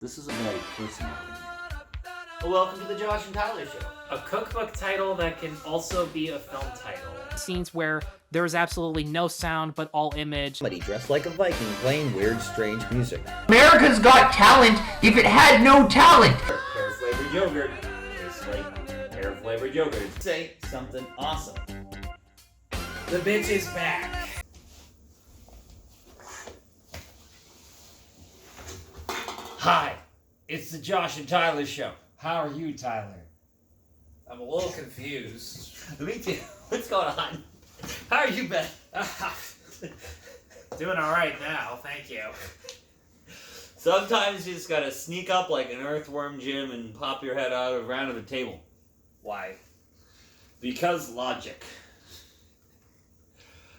This is a very personal thing. Welcome to the Josh and Tyler Show. A cookbook title that can also be a film title. Scenes where there is absolutely no sound but all image. Somebody dressed like a Viking playing weird, strange music. America's Got Talent if it had no talent. Pear flavored yogurt. Tastes like pear flavored yogurt. Say something awesome. The bitch is back. Hi, it's the Josh and Tyler Show. How are you, Tyler? I'm a little confused. Me too. What's going on? How are you, Ben? Doing all right now, thank you. Sometimes you just gotta sneak up like an earthworm, Jim, and pop your head out around of a table. Why? Because logic.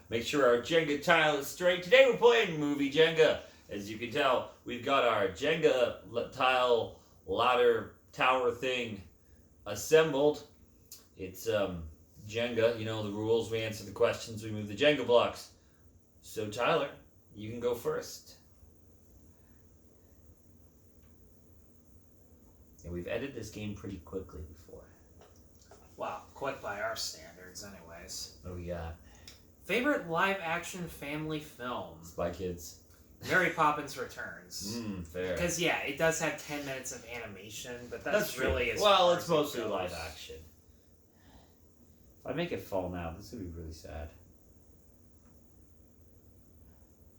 Make sure our Jenga tile is straight. Today we're playing movie Jenga. As you can tell, we've got our Jenga tile ladder tower thing assembled. It's Jenga, you know the rules. We answer the questions, we move the Jenga blocks. So Tyler, you can go first. And we've edited this game pretty quickly before. Wow, quick by our standards anyways. What do we got? Favorite live-action family film? Spy Kids. Mary Poppins Returns. Fair. Because, yeah, it does have 10 minutes of animation, but that's true. really as well, far it's as it mostly goes. live action. If I make it fall now, this would be really sad.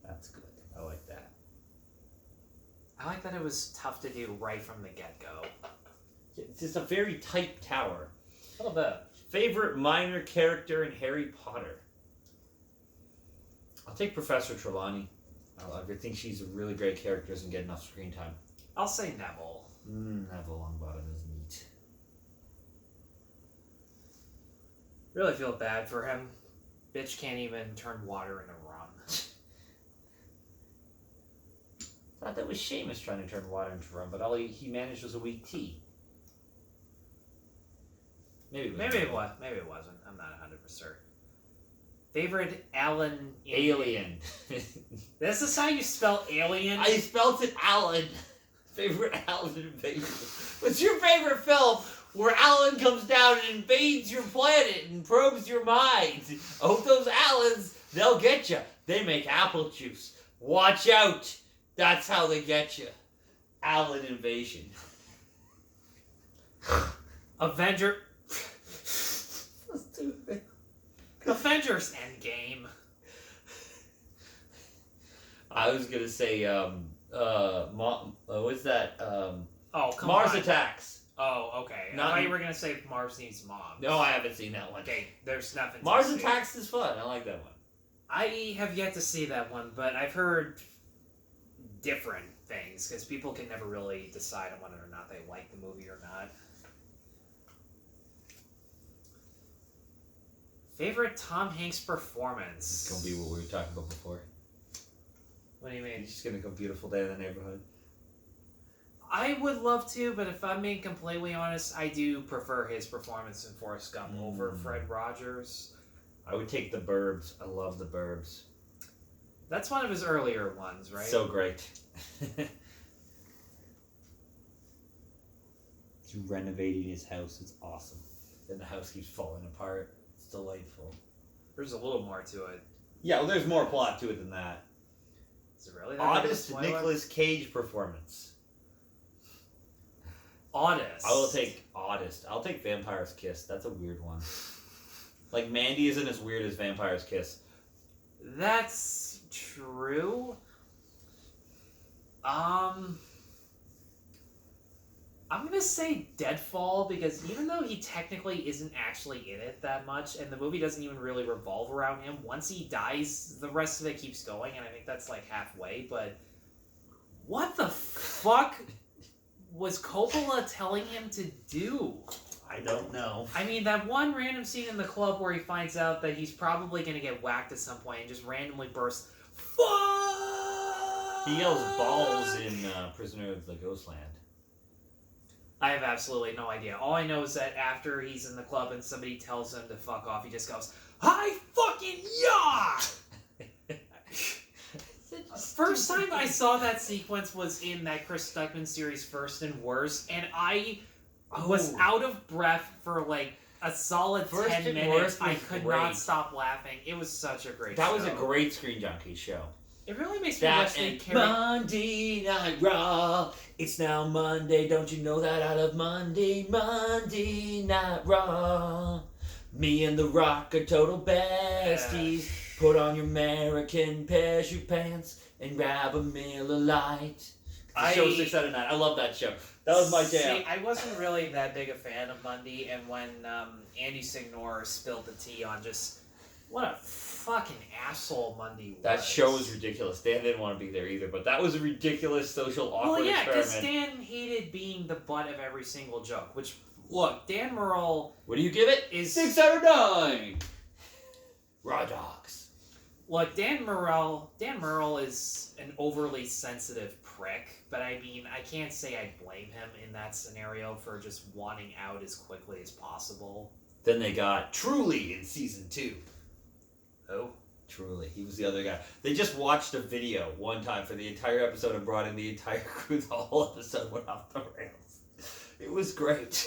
That's good. I like that. I like that it was tough to do right from the get-go. It's just a very tight tower. A little bit. Favorite minor character in Harry Potter? I'll take Professor Trelawney. I think she's a really great character, doesn't get enough screen time. I'll say Neville. Neville Longbottom is neat. Really feel bad for him. Bitch can't even turn water into rum. Thought that was Seamus trying to turn water into rum, but all he managed was a weak tea. Maybe it was. Maybe it wasn't. I'm not 100%. Favorite Alien. This is how you spell alien? I spelt it Alan. Favorite Alan invasion. What's your favorite film where Alan comes down and invades your planet and probes your mind? I hope those Allens, they'll get you. They make apple juice. Watch out. That's how they get you. Alan invasion. Avenger... So stupid. Avengers Endgame. I was gonna say, what's that? Oh, come Mars on. Attacks. Oh, okay. I thought you were going to say Mars Needs Mom. No, I haven't seen that one. Okay, there's nothing to Mars see. Attacks is fun. I like that one. I have yet to see that one, but I've heard different things, because people can never really decide on whether or not they like the movie or not. Favorite Tom Hanks performance? It's gonna be what we were talking about before. What do you mean? It's just gonna go Beautiful Day in the Neighborhood. I would love to, but if I'm being completely honest, I do prefer his performance in Forrest Gump over Fred Rogers. I would take The Burbs. I love The Burbs. That's one of his earlier ones, right? So great. He's renovating his house. It's awesome. Then the house keeps falling apart. It's delightful. There's a little more to it. Yeah, well, there's more plot to it than that. Is it really that big of a Oddest spoiler? Nicolas Cage performance. Oddest. I will take Oddest. I'll take Vampire's Kiss. That's a weird one. Like, Mandy isn't as weird as Vampire's Kiss. That's true. I'm gonna say Deadfall, because even though he technically isn't actually in it that much, and the movie doesn't even really revolve around him, once he dies, the rest of it keeps going, and I think that's like halfway, but what the fuck was Coppola telling him to do? I don't know. I mean, that one random scene in the club where he finds out that he's probably gonna get whacked at some point and just randomly bursts, fuck! He yells balls in Prisoner of the Ghostland. I have absolutely no idea. All I know is that after he's in the club and somebody tells him to fuck off, he just goes, "Hi fucking yeah!" Such First time I saw that sequence was in that Chris Stuckman series, First and Worst, and I was out of breath for like a solid First 10 and minutes. Worst I was could great. not stop laughing. It was such a great show. That was a great Screen Junkies show. It really makes me That wish they and carried... Monday Night Raw. It's now Monday. Don't you know that? I love Monday Night Raw. Me and The Rock are total besties. Put on your American parachute pants and grab a Miller Lite. Show 6 out of 9. I love that show. That was my jam. See, I wasn't really that big a fan of Mundy, and when Andy Signor spilled the tea on just what a fucking asshole Mundy was. That show was ridiculous. Dan didn't want to be there either, but that was a ridiculous social awkward experiment. because Dan hated being the butt of every single joke. Which, look, Dan Murrell... What do you give it? Is 6 out of 9. Raw dogs. Look, Dan Murrell is an overly sensitive prick, but I mean, I can't say I blame him in that scenario for just wanting out as quickly as possible. Then they got Truly in season 2. Who? Truly. He was the other guy. They just watched a video one time for the entire episode and brought in the entire crew. The whole episode went off the rails. It was great.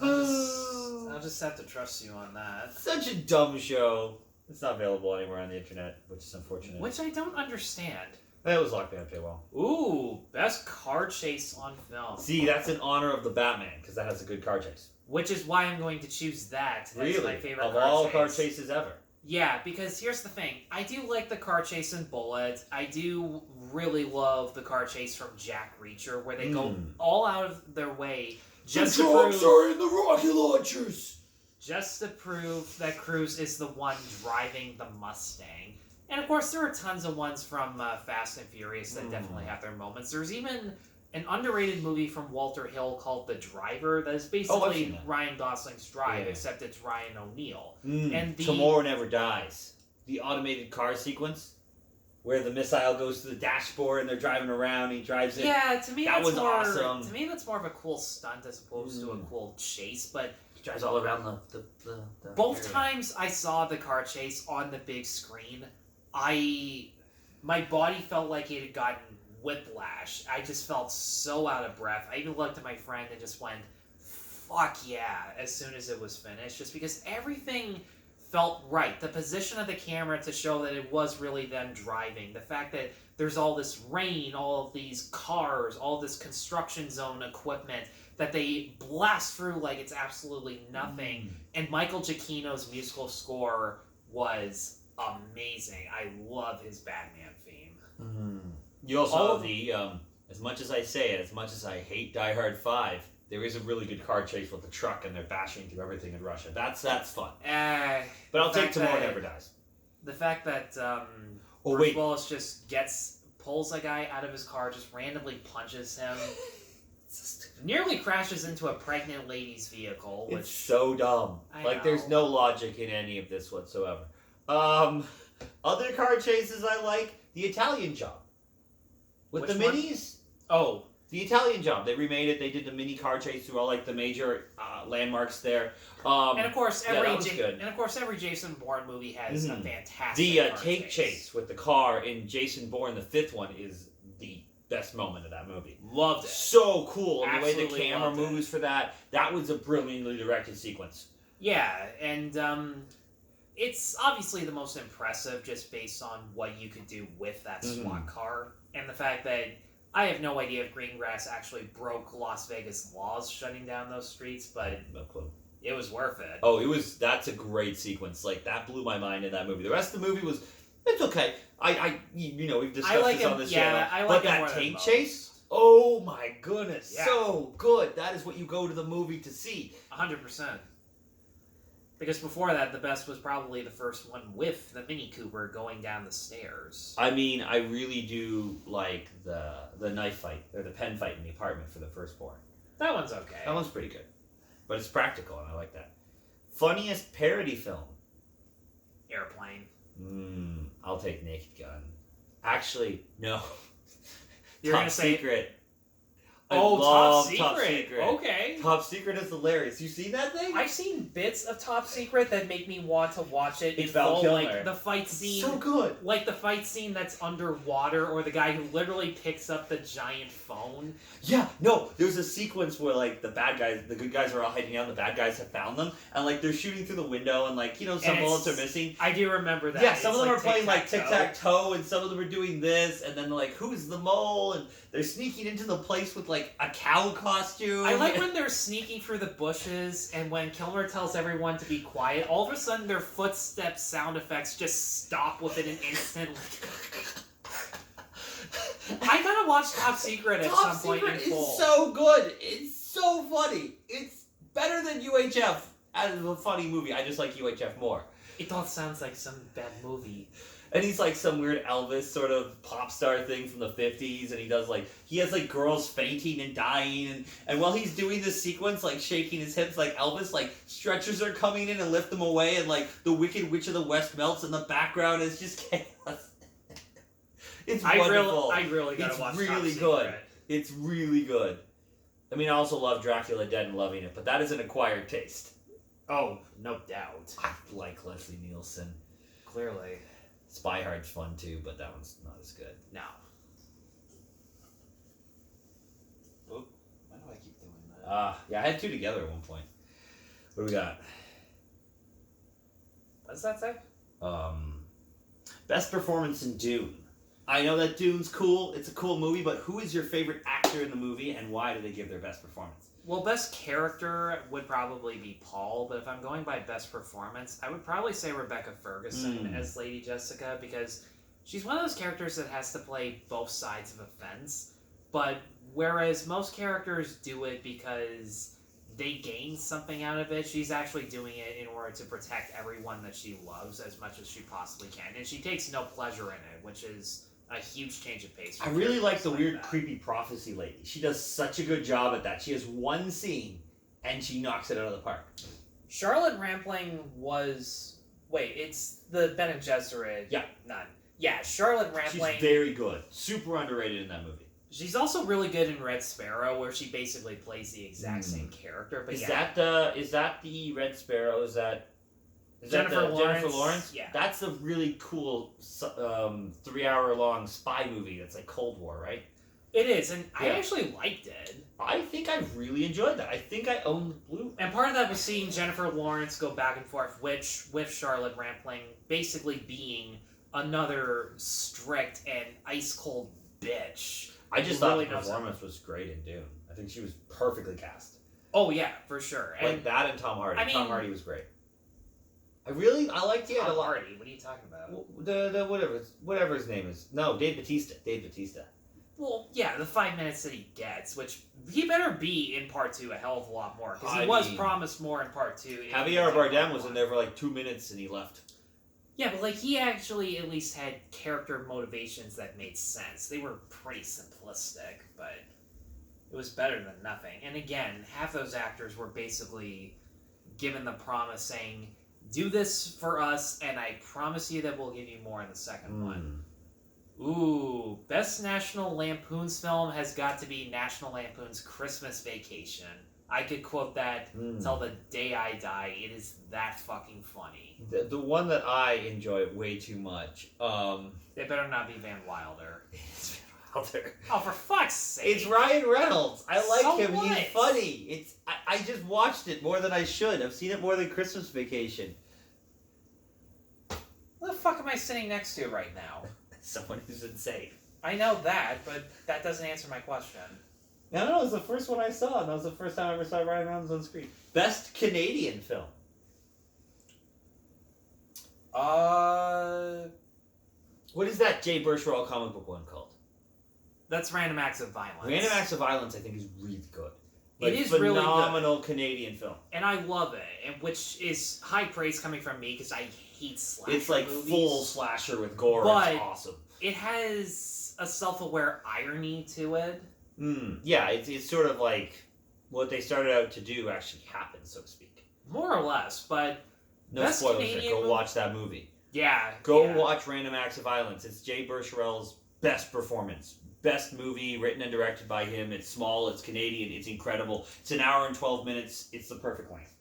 I'll just have to trust you on that. Such a dumb show. It's not available anywhere on the internet, which is unfortunate. Which I don't understand. It was locked down paywall. Ooh, best car chase on film. See, that's in honor of the Batman, because that has a good car chase. Which is why I'm going to choose that as Really? my favorite Of car all chase. car chases ever. Yeah, because here's the thing. I do like the car chase in Bullet. I do really love the car chase from Jack Reacher, where they go all out of their way just to prove... in the rocket launchers! Just to prove that Cruise is the one driving the Mustang. And of course, there are tons of ones from Fast and Furious that definitely have their moments. There's even an underrated movie from Walter Hill called The Driver that is basically Ryan Gosling's Drive, except it's Ryan O'Neal. And Tomorrow Never Dies. The automated car sequence where the missile goes to the dashboard and they're driving around, he drives it. Yeah, to me that that's was more, awesome. To me that's more of a cool stunt as opposed to a cool chase, but He drives all around the both area. times I saw the car chase on the big screen, my body felt like it had gotten whiplash. I just felt so out of breath. I even looked at my friend and just went, fuck yeah, as soon as it was finished, just because everything felt right. The position of the camera to show that it was really them driving. The fact that there's all this rain, all of these cars, all this construction zone equipment that they blast through like it's absolutely nothing. And Michael Giacchino's musical score was amazing. I love his Batman theme. You also have as much as I say it, as much as I hate Die Hard 5, there is a really good car chase with the truck and they're bashing through everything in Russia. That's fun. But I'll take Tomorrow Never Dies. The fact that Oh, Bruce wait. Willis just pulls a guy out of his car, just randomly punches him, nearly crashes into a pregnant lady's vehicle, which It's so dumb. I There's know. no logic in any of this whatsoever. Other car chases I like, the Italian Job. With Which the one? minis. Oh, The Italian Job. They remade it. They did the mini car chase through all the major landmarks there. and of course that was good. every Jason Bourne movie has a fantastic The car take chase with the car in Jason Bourne, the 5th one, is the best moment of that movie. Loved it. So cool. And the way the Absolutely camera loved it. moves for that. That was a brilliantly directed sequence. Yeah, and it's obviously the most impressive just based on what you could do with that SWAT car. And the fact that I have no idea if Greengrass actually broke Las Vegas laws shutting down those streets, but No clue. it was worth it. Oh, that's a great sequence. That blew my mind in that movie. The rest of the movie it's okay. We've discussed this on this channel. I like but it that more than tank most. chase, oh my goodness, Yeah. so good. That is what you go to the movie to see. 100%. Because before that, the best was probably the first one with the Mini Cooper going down the stairs. I mean, I really do like the knife fight, or the pen fight in the apartment for the firstborn. That one's okay. That one's pretty good. But it's practical, and I like that. Funniest parody film? Airplane. I'll take Naked Gun. Actually, no. You're Top gonna say Secret. I Oh, love Top Secret. Okay. Top Secret is hilarious. You seen that thing? I've seen bits of Top Secret that make me want to watch it in It's Val full, Kilmer. like the fight scene. So good. Like the fight scene that's underwater, or the guy who literally picks up the giant phone. Yeah, no, there's a sequence where, like, the good guys are all hiding out, and the bad guys have found them, and, like, they're shooting through the window, and, like, some bullets are missing. I do remember that. Yeah, some of them like are playing, like, tic-tac-toe. tic-tac-toe, and some of them are doing this, and then they're like, who's the mole? And they're sneaking into the place with, like, a cow costume. I like when they're sneaking through the bushes, and when Kilmer tells everyone to be quiet, all of a sudden their footstep sound effects just stop within an instant. I gotta watch Top Secret at some point in full. Top Secret is so good. It's so funny. It's better than UHF as a funny movie. I just like UHF more. It all sounds like some bad movie. And he's like some weird Elvis sort of pop star thing from the 50s, and he has like girls fainting and dying, and while he's doing this sequence, like shaking his hips like Elvis, like stretchers are coming in and lift them away, and like the Wicked Witch of the West melts in the background. It's just chaos. It's wonderful. I really gotta It's watch really Top good. Secret. It's really good. I mean, I also love Dracula Dead and loving it, but that is an acquired taste. Oh, no doubt. I like Leslie Nielsen. Clearly. Spy Hard's fun too, but that one's not as good. No. Oop. Why do I keep doing that? Yeah, I had two together at one point. What do we got? What does that say? Best performance in Dune. I know that Dune's cool. It's a cool movie, but who is your favorite actor in the movie, and why do they give their best performance? Well, best character would probably be Paul, but if I'm going by best performance, I would probably say Rebecca Ferguson as Lady Jessica, because she's one of those characters that has to play both sides of a fence, but whereas most characters do it because they gain something out of it, she's actually doing it in order to protect everyone that she loves as much as she possibly can, and she takes no pleasure in it, which is a huge change of pace. I really like the weird, creepy prophecy lady. She does such a good job at that. She has one scene, and she knocks it out of the park. Charlotte Rampling was... Wait, it's the Bene Gesserit Yeah. nun. Yeah, Charlotte Rampling... She's very good. Super underrated in that movie. She's also really good in Red Sparrow, where she basically plays the exact same character. But Is that the Red Sparrow? Is that Jennifer Lawrence? Jennifer Lawrence? Yeah. That's a really cool 3-hour-long spy movie that's like Cold War, right? It is, and I Yeah. actually liked it. I think I really enjoyed that. I think I own the blue. And part of that was seeing Jennifer Lawrence go back and forth with Charlotte Rampling, basically being another strict and ice-cold bitch. I just who thought really the knows performance was great in Dune. I think she was perfectly cast. Oh, yeah, for sure. And Like that and Tom Hardy. I mean- Tom Hardy was great. I liked it a Tom lot. Hardy, what are you talking about? The whatever his name is. No, Dave Bautista. Well, yeah, the 5 minutes that he gets, which he better be in part 2 a hell of a lot more, because he I was mean, promised more in part 2. Javier Bardem was in there for like 2 minutes and he left. Yeah, but like he actually at least had character motivations that made sense. They were pretty simplistic, but it was better than nothing. And again, half those actors were basically given the promise saying, do this for us, and I promise you that we'll give you more in the second one. Ooh, best National Lampoon's film has got to be National Lampoon's Christmas Vacation. I could quote that till the day I die. It is that fucking funny. The one that I enjoy way too much. It better not be Van Wilder. It's Van Wilder. Oh, for fuck's sake! It's Ryan Reynolds. I like So him. what? He's funny. I just watched it more than I should. I've seen it more than Christmas Vacation. What the fuck am I sitting next to right now? Someone who's insane. I know that, but that doesn't answer my question. No, it was the first one I saw, and that was the first time I ever saw Ryan Reynolds on screen. Best Canadian film. What is that Jay Baruchel comic book one called? That's Random Acts of Violence. Random Acts of Violence, I think, is really good. It is really good. Phenomenal Canadian film. And I love it, and which is high praise coming from me because I hate slasher It's like movies. full slasher with gore. But it's awesome. It has a self-aware irony to it. Yeah, it's sort of like what they started out to do actually happened, so to speak. More or less, but No Best spoilers Canadian there. Go movie? watch that movie. yeah. Go yeah. watch Random Acts of Violence. It's Jay Baruchel's best performance. best movie written and directed by him. It's small, it's Canadian, it's incredible. It's an hour and 12 minutes. It's the perfect length.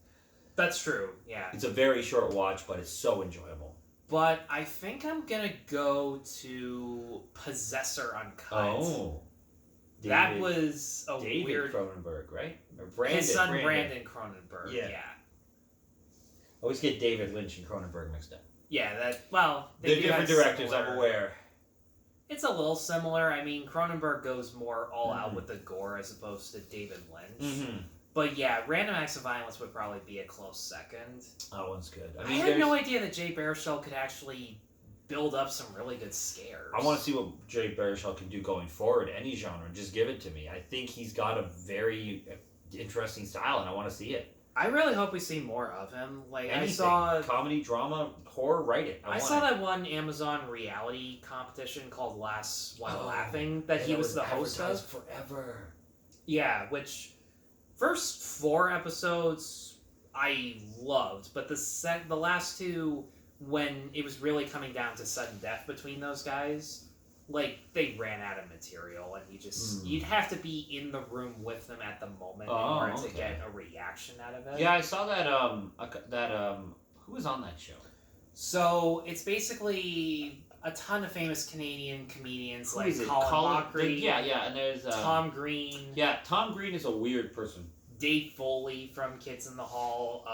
That's true, yeah. It's a very short watch, but it's so enjoyable. But I think I'm gonna go to Possessor Uncut. Oh. That was a David weird... Cronenberg, right? Or Brandon. His son Brandon Cronenberg, Yeah. yeah. I always get David Lynch and Cronenberg mixed up. Yeah, that... Well, They're different directors, I'm aware. It's a little similar. I mean, Cronenberg goes more all out with the gore as opposed to David Lynch. Mm-hmm. But yeah, Random Acts of Violence would probably be a close second. That one's good. I had no idea that Jay Baruchel could actually build up some really good scares. I want to see what Jay Baruchel can do going forward, any genre. Just give it to me. I think he's got a very interesting style, and I want to see it. I really hope we see more of him. Like Anything. I saw comedy, drama, horror, write it. I saw that one Amazon reality competition called Last One Laughing that he was the host of forever. Yeah, which first 4 episodes I loved, but the last 2, when it was really coming down to sudden death between those guys, like they ran out of material, and you'd have to be in the room with them at the moment in order to get a reaction out of it. Yeah, I saw that. Who was on that show? So it's basically a ton of famous Canadian comedians like Colin Mockery. Yeah, and there's Tom Green. Yeah, Tom Green is a weird person. Dave Foley from Kids in the Hall.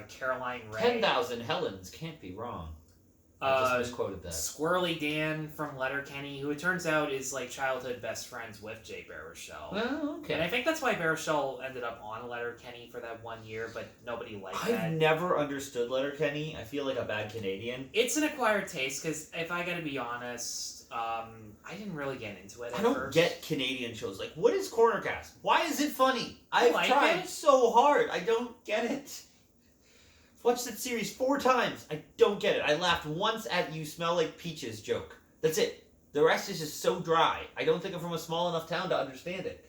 Caroline Ray. 10,000 Helens can't be wrong. I just misquoted that. Squirrely Dan from Letterkenny, who it turns out is like childhood best friends with Jay Baruchel. Oh, okay. And I think that's why Baruchel ended up on Letterkenny for that 1 year, but nobody liked that. I've never understood Letterkenny. I feel like a bad Canadian. It's an acquired taste, because if I gotta be honest, I didn't really get into it at I don't first. get Canadian shows. Like, what is Cornercast? Why is it funny? I've like tried it? so hard. I don't get it. Watched that series 4 times. I don't get it. I laughed once at "You smell like peaches" joke. That's it. The rest is just so dry. I don't think I'm from a small enough town to understand it.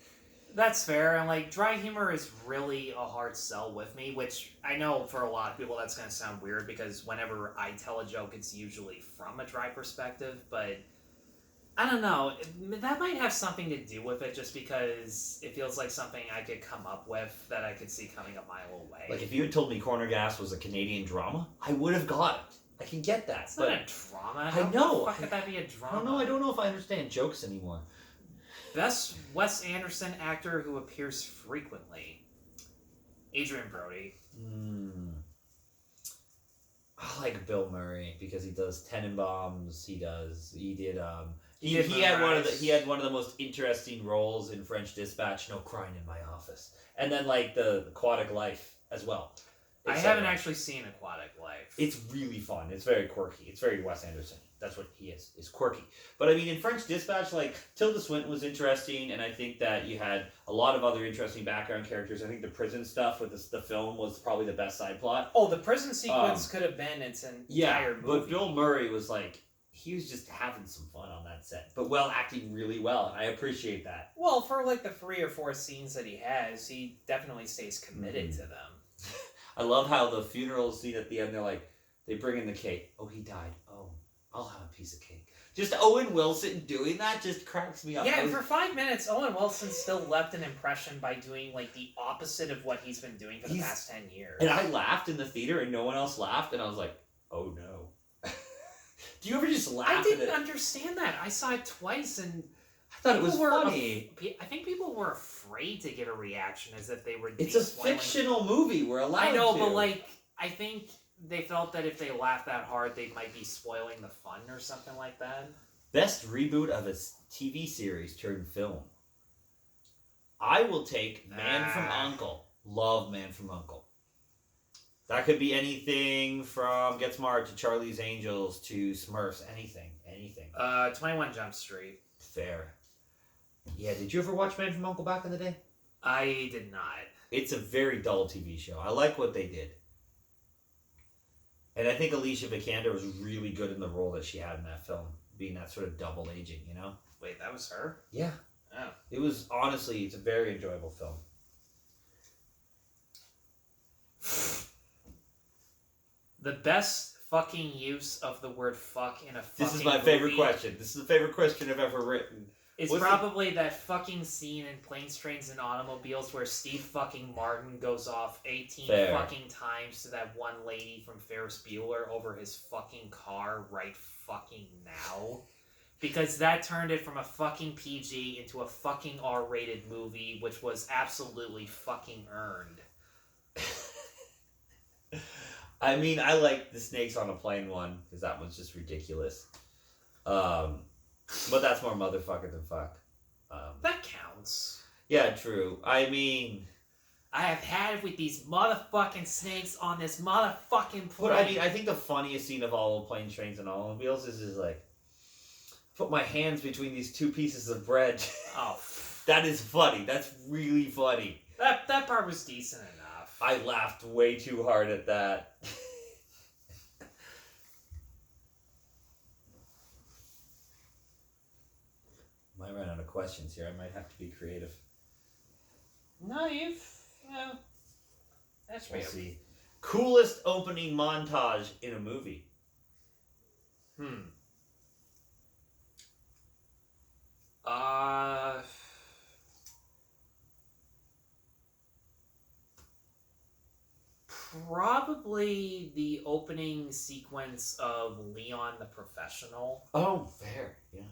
That's fair, and like dry humor is really a hard sell with me, which I know for a lot of people that's gonna sound weird because whenever I tell a joke, it's usually from a dry perspective, but I don't know. That might have something to do with it, just because it feels like something I could come up with that I could see coming a mile away. Like, if you had told me Corner Gas was a Canadian drama, I would have got it. I can get that. It's not a drama. I know. How the fuck could that be a drama? I don't know if I understand jokes anymore. Best Wes Anderson actor who appears frequently. Adrian Brody. I like Bill Murray because he does Tenenbaums. He did He had one of the most interesting roles in French Dispatch. No crying in my office, and then like the Aquatic Life as well. I haven't actually seen Aquatic Life. It's really fun. It's very quirky. It's very Wes Anderson. That's what he is quirky. But I mean, in French Dispatch, like Tilda Swinton was interesting, and I think that you had a lot of other interesting background characters. I think the prison stuff with the film was probably the best side plot. Oh, the prison sequence could have been its entire movie. But Bill Murray was like, he was just having some fun on that set, but acting really well, and I appreciate that. Well, for like the 3 or 4 scenes that he has, he definitely stays committed to them. I love how the funeral scene at the end, they bring in the cake. Oh, he died. Oh, I'll have a piece of cake. Just Owen Wilson doing that just cracks me up. Yeah, for 5 minutes, Owen Wilson still left an impression by doing like the opposite of what he's been doing for the past 10 years. And I laughed in the theater, and no one else laughed, and I was like, oh no. Do you ever just laugh? I didn't understand that. I saw it twice, and I thought it was funny. I think people were afraid to give a reaction as if they were. It's a fictional movie. We're allowed to. I know, but like, I think they felt that if they laughed that hard, they might be spoiling the fun or something like that. Best reboot of a TV series turned film. I will take Man from U.N.C.L.E. Love Man from U.N.C.L.E. That could be anything from Get Smart to Charlie's Angels to Smurfs. Anything. 21 Jump Street. Fair. Yeah, did you ever watch Man from U.N.C.L.E. back in the day? I did not. It's a very dull TV show. I like what they did. And I think Alicia Vikander was really good in the role that she had in that film, being that sort of double agent, you know? Wait, that was her? Yeah. Oh. It was, honestly, it's a very enjoyable film. The best fucking use of the word fuck in a fucking This is my favorite question. This is the favorite question I've ever written. It's What's probably that fucking scene in Planes, Trains, and Automobiles where Steve fucking Martin goes off 18 Fair. fucking times to that one lady from Ferris Bueller over his fucking car right fucking now. Because that turned it from a fucking PG into a fucking R-rated movie, which was absolutely fucking earned. I mean, I like the snakes on a plane one because that one's just ridiculous. But that's more motherfucker than fuck. That counts. Yeah, true. I mean, I have had it with these motherfucking snakes on this motherfucking plane. but I mean, I think the funniest scene of all of Planes, Trains, and Automobiles is like, put my hands between these two pieces of bread. Oh, That is funny. That's really funny. that part was decent enough. I laughed way too hard at that. Might run out of questions here. I might have to be creative. No, that's We'll see. Coolest opening montage in a movie. Probably the opening sequence of Leon the Professional. Oh, fair. Yeah.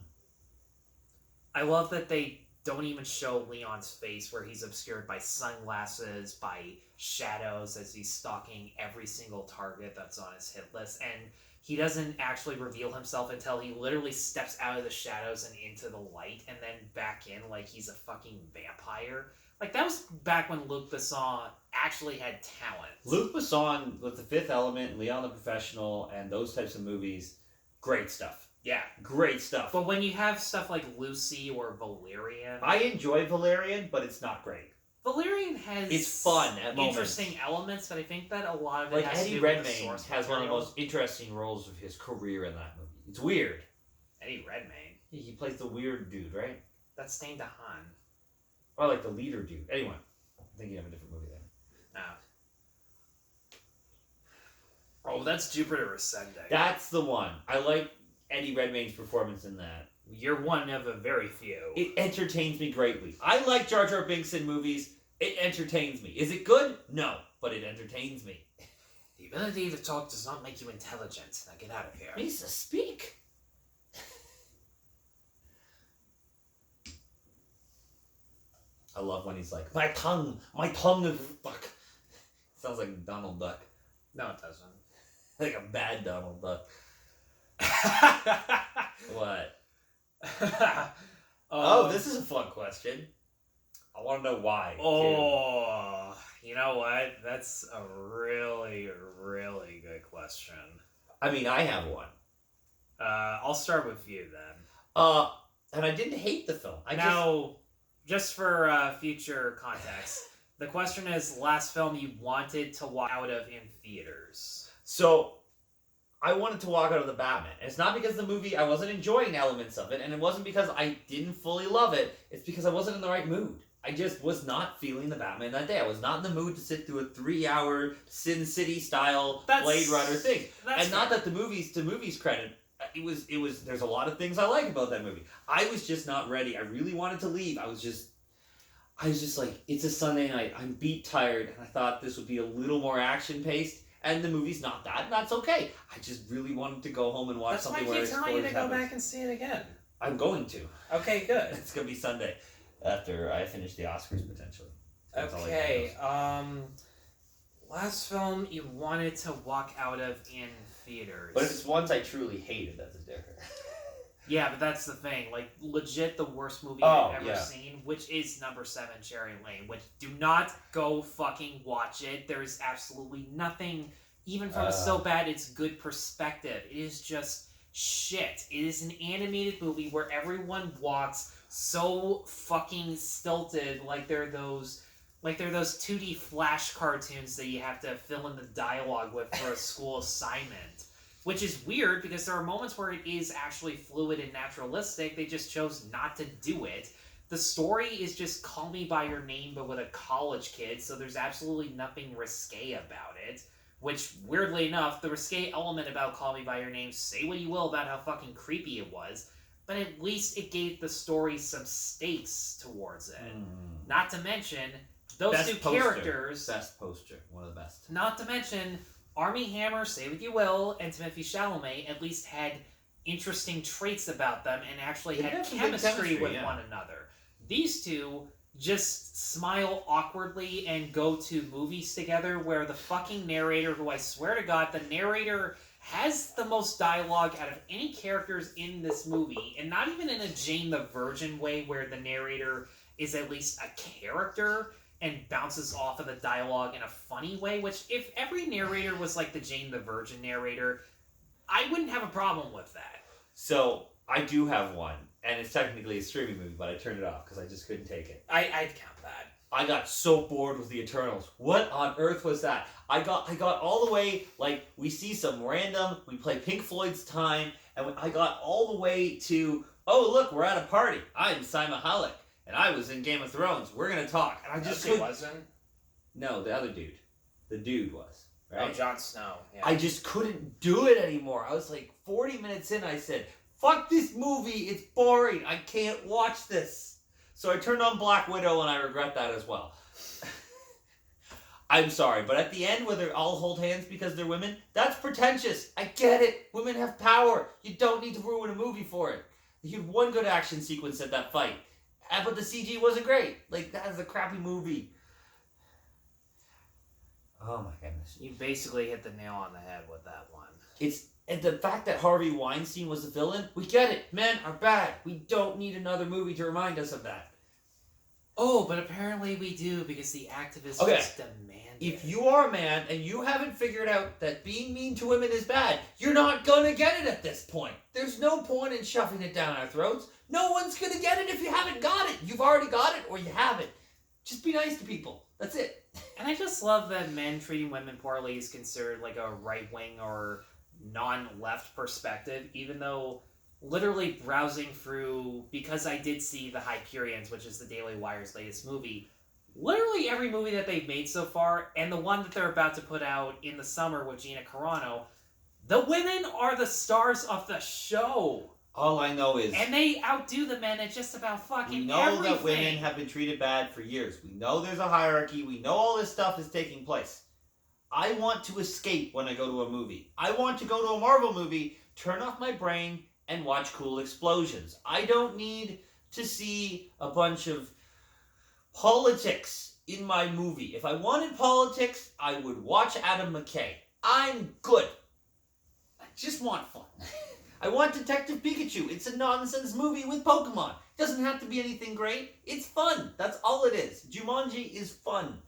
I love that they don't even show Leon's face, where he's obscured by sunglasses, by shadows, as he's stalking every single target that's on his hit list. And he doesn't actually reveal himself until he literally steps out of the shadows and into the light, and then back in like he's a fucking vampire. Like, that was back when Luc Besson actually had talent. Luc Besson with The Fifth Element, Leon the Professional, and those types of movies, great stuff. Yeah. Great stuff. But when you have stuff like Lucy or Valerian... I enjoy Valerian, but it's not great. Valerian has... It's fun at moments. Interesting elements, but I think that a lot of it Like, has to Eddie do with the Redmayne source has one of the material. most interesting roles of his career in that movie. It's weird. Eddie Redmayne. He plays the weird dude, right? That's Dane DeHaan. Or like the leader dude. Anyway, I'm thinking of a different movie there. Oh, that's Jupiter Ascending. That's the one. I like Eddie Redmayne's performance in that. You're one of a very few. It entertains me greatly. I like Jar Jar Binks in movies. It entertains me. Is it good? No, but it entertains me. The ability to talk does not make you intelligent. Now get out of here. Misa, speak. I love when he's like, my tongue is fuck. Sounds like Donald Duck. No, it doesn't. Like a bad Donald Duck. What? Oh, this is a fun question. I want to know why. Oh, you know what? That's a really, really good question. I mean, I have one. I'll start with you then. And I didn't hate the film. Just for future context, the question is last film you wanted to walk out of in theaters. So, I wanted to walk out of the Batman. And it's not because the movie, I wasn't enjoying elements of it, and it wasn't because I didn't fully love it. It's because I wasn't in the right mood. I just was not feeling the Batman that day. I was not in the mood to sit through a 3-hour Sin City style Blade Runner thing. And not that to movies credit, it was there's a lot of things I like about that movie. I was just not ready. I really wanted to leave. I was just like, it's a Sunday night. I'm beat tired, and I thought this would be a little more action paced. And the movie's not that, and that's okay. I just really wanted to go home and watch something where That's why I keep telling you to go back and see it again. I'm going to. Okay, good. It's gonna be Sunday after I finish the Oscars potentially. That's all I Okay, last film you wanted to walk out of in theaters. But if it's ones I truly hated, that's different. Yeah, but that's the thing. Like, legit the worst movie Oh, I've ever yeah. seen, which is number 7, Cherry Lane, which do not go fucking watch it. There's absolutely nothing, even from a so bad it's good perspective. It is just shit. It is an animated movie where everyone walks so fucking stilted, like they're those 2D Flash cartoons that you have to fill in the dialogue with for a school assignment. Which is weird, because there are moments where it is actually fluid and naturalistic. They just chose not to do it. The story is just Call Me By Your Name, but with a college kid, so there's absolutely nothing risque about it. Which, weirdly enough, the risque element about Call Me By Your Name, say what you will about how fucking creepy it was, but at least it gave the story some stakes towards it. Not to mention, those Best two poster. characters... Best poster. One of the best. Not to mention, Armie Hammer, say what you will, and Timothée Chalamet at least had interesting traits about them and actually They had have some good chemistry chemistry, with yeah. one another. These two just smile awkwardly and go to movies together where the fucking narrator, who I swear to God, the narrator has the most dialogue out of any characters in this movie, and not even in a Jane the Virgin way where the narrator is at least a character and bounces off of the dialogue in a funny way, which if every narrator was like the Jane the Virgin narrator, I wouldn't have a problem with that. So, I do have one, and it's technically a streaming movie, but I turned it off because I just couldn't take it. I'd count that. I got so bored with the Eternals. What on earth was that? I got all the way, like, we see some random, we play Pink Floyd's Time, and I got all the way to, oh, look, we're at a party. I'm Simon Halleck, and I was in Game of Thrones. We're going to talk. And I just He wasn't? No, the other dude. The dude was. Right? Oh, Jon Snow. Yeah. I just couldn't do it anymore. I was like 40 minutes in, I said, fuck this movie, it's boring. I can't watch this. So I turned on Black Widow, and I regret that as well. I'm sorry, but at the end where they all hold hands because they're women, that's pretentious. I get it. Women have power. You don't need to ruin a movie for it. You had one good action sequence at that fight, but the CG wasn't great. Like, that is a crappy movie. Oh my goodness. You basically hit the nail on the head with that one. And the fact that Harvey Weinstein was the villain, we get it. Men are bad. We don't need another movie to remind us of that. Oh, but apparently we do because the activists Okay. just demand If it. you are a man and you haven't figured out that being mean to women is bad, you're not gonna get it at this point. There's no point in shoving it down our throats. No one's gonna get it if you haven't got it. You've already got it or you haven't. Just be nice to people. That's it. And I just love that men treating women poorly is considered like a right-wing or non-left perspective, even though literally browsing through, because I did see the Hyperions, which is the Daily Wire's latest movie, literally every movie that they've made so far, and the one that they're about to put out in the summer with Gina Carano, the women are the stars of the show. All I know is And they outdo the men at just about fucking we know everything. that women have been treated bad for years. We know there's a hierarchy. We know all this stuff is taking place. I want to escape when I go to a movie. I want to go to a Marvel movie, turn off my brain, and watch cool explosions. I don't need to see a bunch of politics in my movie. If I wanted politics, I would watch Adam McKay. I'm good. I just want fun. I want Detective Pikachu. It's a nonsense movie with Pokemon. It doesn't have to be anything great. It's fun. That's all it is. Jumanji is fun.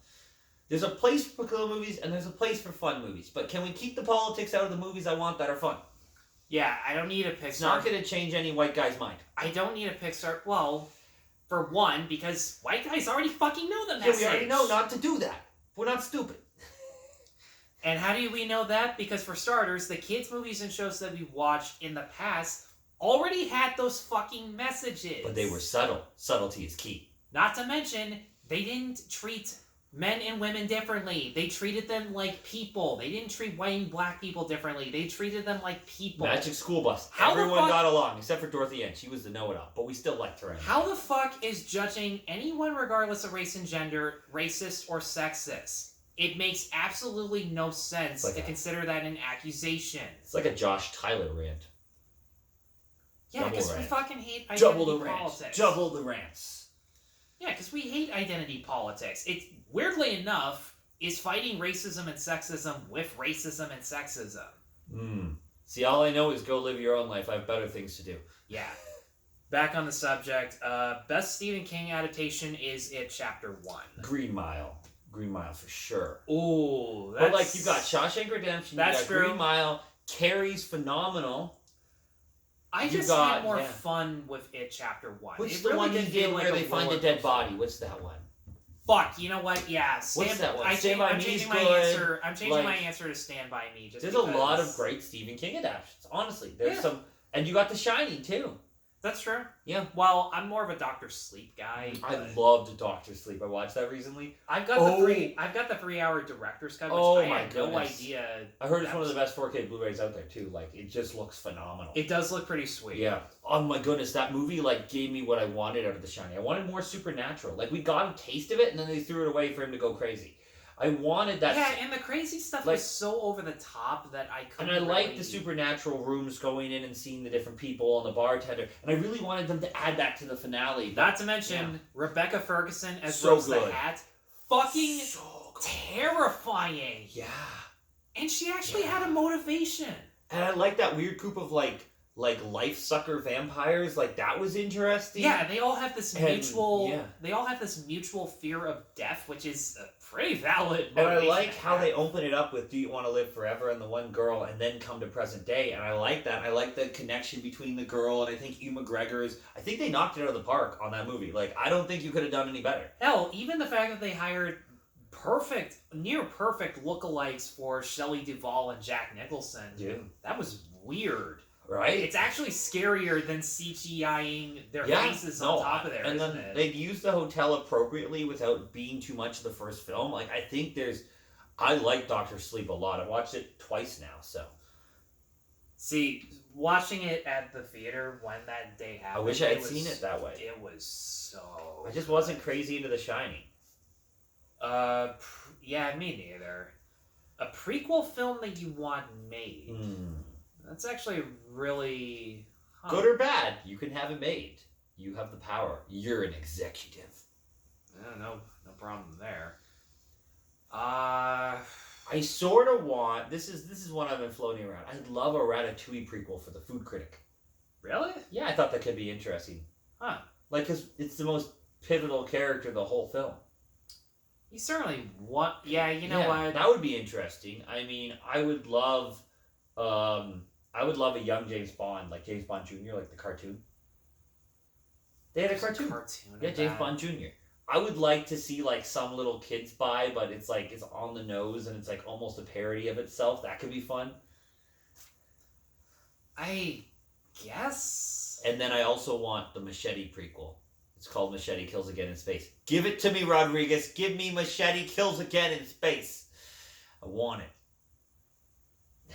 There's a place for cool movies and there's a place for fun movies. But can we keep the politics out of the movies I want that are fun? Yeah, I don't need a Pixar. It's not going to change any white guy's mind. I don't need a Pixar. Well, for one, because white guys already fucking know the Yeah, message. we already know not to do that. We're not stupid. And how do we know that? Because for starters, the kids' movies and shows that we watched in the past already had those fucking messages. But they were subtle. Subtlety is key. Not to mention, they didn't treat men and women differently. They treated them like people. They didn't treat white and black people differently. They treated them like people. Magic School Bus. How the Everyone fuck- got along, except for Dorothy Ann. She was the know-it-all, but we still liked her. Anyway. How the fuck is judging anyone regardless of race and gender racist or sexist? It makes absolutely no sense Like to a- consider that an accusation. It's like a Josh Tyler rant. Yeah, Double because we rant. fucking hate Double identity the rants. politics. Double the rants. Yeah, because we hate identity politics. It, weirdly enough, is fighting racism and sexism with racism and sexism. See, all I know is go live your own life. I have better things to do. Yeah. Back on the subject, best Stephen King adaptation is It Chapter 1. Green Mile. Green Mile for sure. Ooh, that's... But like you got Shawshank Redemption, That's you got true. Green Mile, Carrie's phenomenal. I you just got- had more yeah. fun with It Chapter 1. What's It the really one you did did feel where like they a find a roller dead coaster. body? What's that one? Fuck, you know what? Yeah, What's that one? I'm Stand By Me changing is my good. answer. I'm changing my Like, answer to Stand By Me. Just There's a lot of because great Stephen King adaptations. Honestly, there's Yeah. some, and you got The Shining too. That's true. Yeah. Well, I'm more of a Doctor Sleep guy. I but loved Doctor Sleep. I watched that recently. I've got the 3-hour director's cut, which Oh I my had no goodness. idea. I heard it's one of the best 4K Blu-rays out there too. Like, it just looks phenomenal. It does look pretty sweet. Yeah. Oh my goodness, that movie like gave me what I wanted out of The Shining. I wanted more supernatural. Like, we got a taste of it, and then they threw it away for him to go crazy. I wanted that. Yeah, and the crazy stuff like, was so over the top that I couldn't. And I liked really... the supernatural rooms, going in and seeing the different people and the bartender. And I really wanted them to add that to the finale. Not to mention Rebecca Ferguson as So Rose good. the Hat. Fucking So good. terrifying. Yeah. And she actually had a motivation. And I like that weird group of like life sucker vampires. Like, that was interesting. Yeah, they all have this mutual. yeah. They all have this mutual fear of death, which is a pretty valid. And I motivation like to how have. they open it up with "Do you want to live forever?" and the one girl, and then come to present day. And I like that. I like the connection between the girl and I think Hugh McGregor is. I think they knocked it out of the park on that movie. Like, I don't think you could have done any better. Hell, even the fact that they hired near perfect lookalikes for Shelley Duvall and Jack Nicholson. Yeah. That was weird. Right? It's actually scarier than CGIing their faces on top of there, and isn't then it? they used the hotel appropriately without being too much of the first film. Like, I think I like Doctor Sleep a lot. I watched it twice now, so See, watching it at the theater when that day happened, I wish I had seen it that way. It was so. I just wasn't crazy into The Shining. Yeah, me neither. A prequel film that you want made. That's actually really Good or bad, you can have it made. You have the power. You're an executive. No problem there. I sort of want. This is one I've been floating around. I'd love a Ratatouille prequel for the Food Critic. Really? Yeah, I thought that could be interesting. Huh. Like, cause it's the most pivotal character of the whole film. You certainly want. Yeah, you know what? That would be interesting. I mean, I would love a young James Bond, like James Bond Jr., like the cartoon. They had a cartoon. Yeah, James Bond Jr. I would like to see like some little kids buy, but it's like it's on the nose and it's like almost a parody of itself. That could be fun. I guess. And then I also want the Machete prequel. It's called Machete Kills Again in Space. Give it to me, Rodriguez. Give me Machete Kills Again in Space. I want it.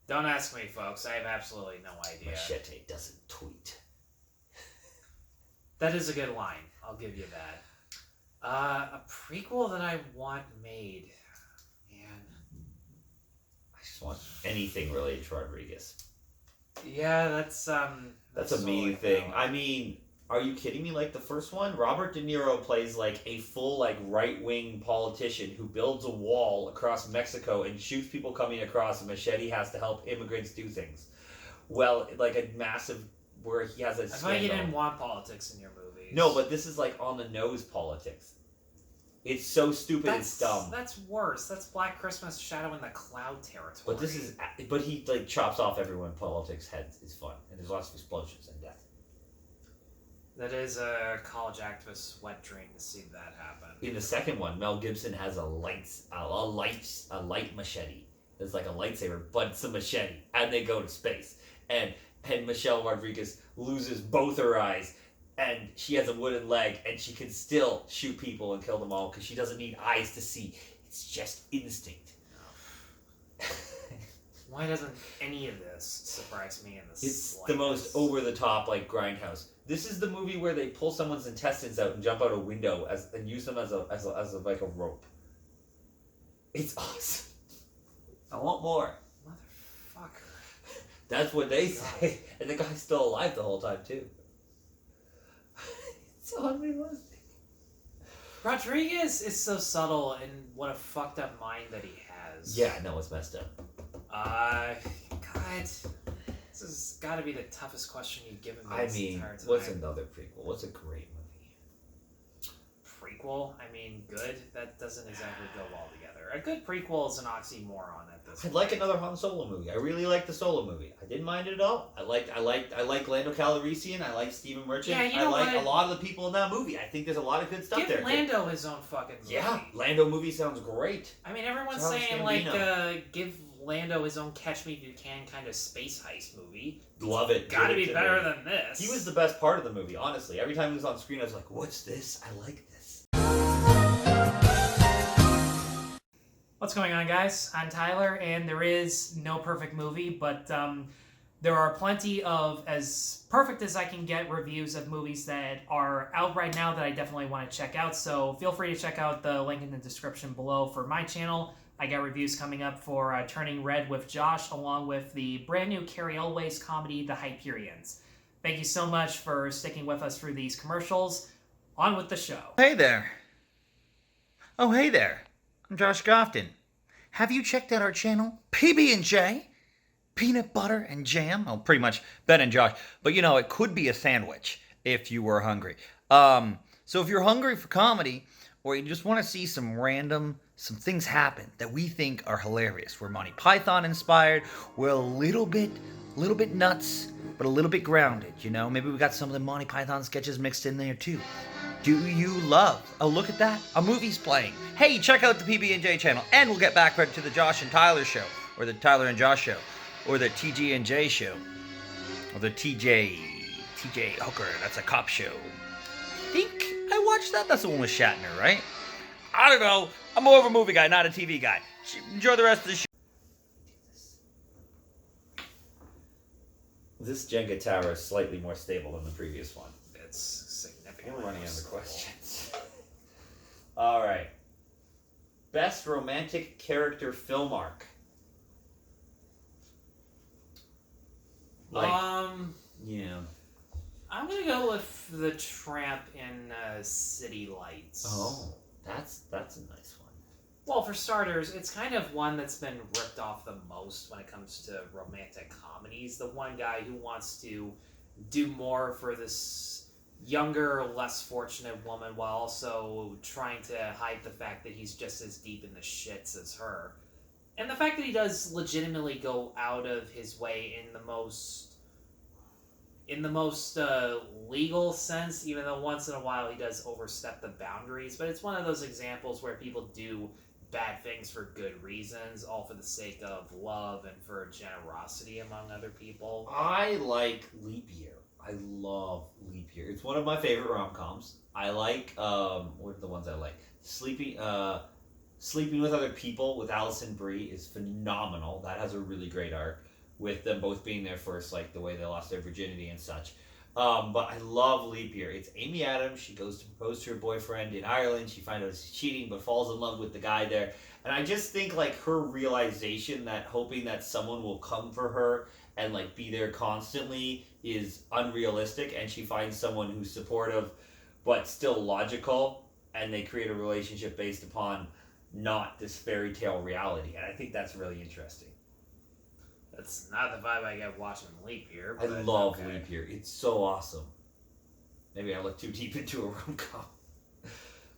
Don't ask me, folks. I have absolutely no idea. Machete doesn't tweet. That is a good line. I'll give you that. A prequel that I want made. Man. I just want anything related to Rodriguez. Yeah, that's a me thing. I mean, are you kidding me? Like the first one, Robert De Niro plays like a full like right-wing politician who builds a wall across Mexico and shoots people coming across, and Machete has to help immigrants do things. Well, like a massive where he has a I scandal. thought you didn't want politics in your movies. No, but this is like on the nose politics. It's so stupid. It's dumb. That's worse. That's Black Christmas Shadow in the Cloud territory. But he like chops off everyone. Politics heads. It's fun, and there's lots of explosions and death. That is a college activist's wet dream to see that happen. In the second one, Mel Gibson has a light machete. It's like a lightsaber, but it's a machete, and they go to space. And Michelle Rodriguez loses both her eyes, and she has a wooden leg, and she can still shoot people and kill them all because she doesn't need eyes to see. It's just instinct. Why doesn't any of this surprise me in the It's slightest? the most over-the-top, like, grindhouse. This is the movie where they pull someone's intestines out and jump out a window and use them as a like a rope. It's awesome. I want more. Motherfucker. That's what they say. And the guy's still alive the whole time, too. It's so unrealistic. Rodriguez is so subtle and what a fucked up mind that he has. Yeah, I know, it's messed up. God, this has got to be the toughest question you've given me I this mean, entire time. what's another prequel? What's a great movie? Prequel? I mean, good? That doesn't exactly go well together. A good prequel is an oxymoron at this I'd point. like another Han Solo movie. I really like the Solo movie. I didn't mind it at all. I like Lando Calrissian. I like Stephen Merchant. Yeah, you I know like what? a lot of the people in that movie. I think there's a lot of good stuff Give there. Lando his own fucking movie. Yeah, Lando movie sounds great. I mean, everyone's Charles saying, Gambino. give Lando his own Catch Me If You Can kind of space heist movie. Love it. Gotta Give it be to better me. than this. He was the best part of the movie, honestly. Every time he was on screen, I was like, what's this? I like this. What's going on, guys? I'm Tyler, and there is no perfect movie, but there are plenty of as perfect as I can get reviews of movies that are out right now that I definitely want to check out. So feel free to check out the link in the description below for my channel. I got reviews coming up for Turning Red with Josh, along with the brand new Carrie Elway's comedy, The Hyperions. Thank you so much for sticking with us through these commercials. On with the show. Hey there. Oh, hey there. I'm Josh Gofton. Have you checked out our channel, PB&J? Peanut butter and jam? Oh, pretty much Ben and Josh. But you know, it could be a sandwich if you were hungry. So if you're hungry for comedy, or you just want to see some things happen that we think are hilarious. We're Monty Python inspired. We're a little bit nuts, but a little bit grounded, you know? Maybe we got some of the Monty Python sketches mixed in there too. Do you love? Oh, look at that. A movie's playing. Hey, check out the PB&J channel, and we'll get back right to the Josh and Tyler show, or the Tyler and Josh show, or the TG&J show, or the TJ Hooker, that's a cop show. I think I watched that. That's the one with Shatner, right? I don't know. I'm more of a movie guy, not a TV guy. Enjoy the rest of the show. This Jenga tower is slightly more stable than the previous one. It's significantly We're running more out of slow. questions. All right. Best romantic character film arc. Yeah. I'm gonna go with the tramp in City Lights. Oh, that's a nice one. Well, for starters, it's kind of one that's been ripped off the most when it comes to romantic comedies. The one guy who wants to do more for this younger, less fortunate woman while also trying to hide the fact that he's just as deep in the shits as her. And the fact that he does legitimately go out of his way in the most legal sense, even though once in a while he does overstep the boundaries. But it's one of those examples where people do bad things for good reasons, all for the sake of love and for generosity among other people. I like Leap Year. I love Leap Year. It's one of my favorite rom-coms. I like, what are the ones I like? Sleeping with Other People with Alison Brie is phenomenal. That has a really great arc, with them both being there first, like the way they lost their virginity and such. But I love Leap Year. It's Amy Adams. She goes to propose to her boyfriend in Ireland. She finds out he's cheating, but falls in love with the guy there. And I just think, like, her realization that hoping that someone will come for her and, like, be there constantly is unrealistic. And she finds someone who's supportive, but still logical. And they create a relationship based upon not this fairy tale reality. And I think that's really interesting. That's not the vibe I get watching Leap Year. I But love okay. Leap Year. It's so awesome. Maybe I look too deep into a rom-com.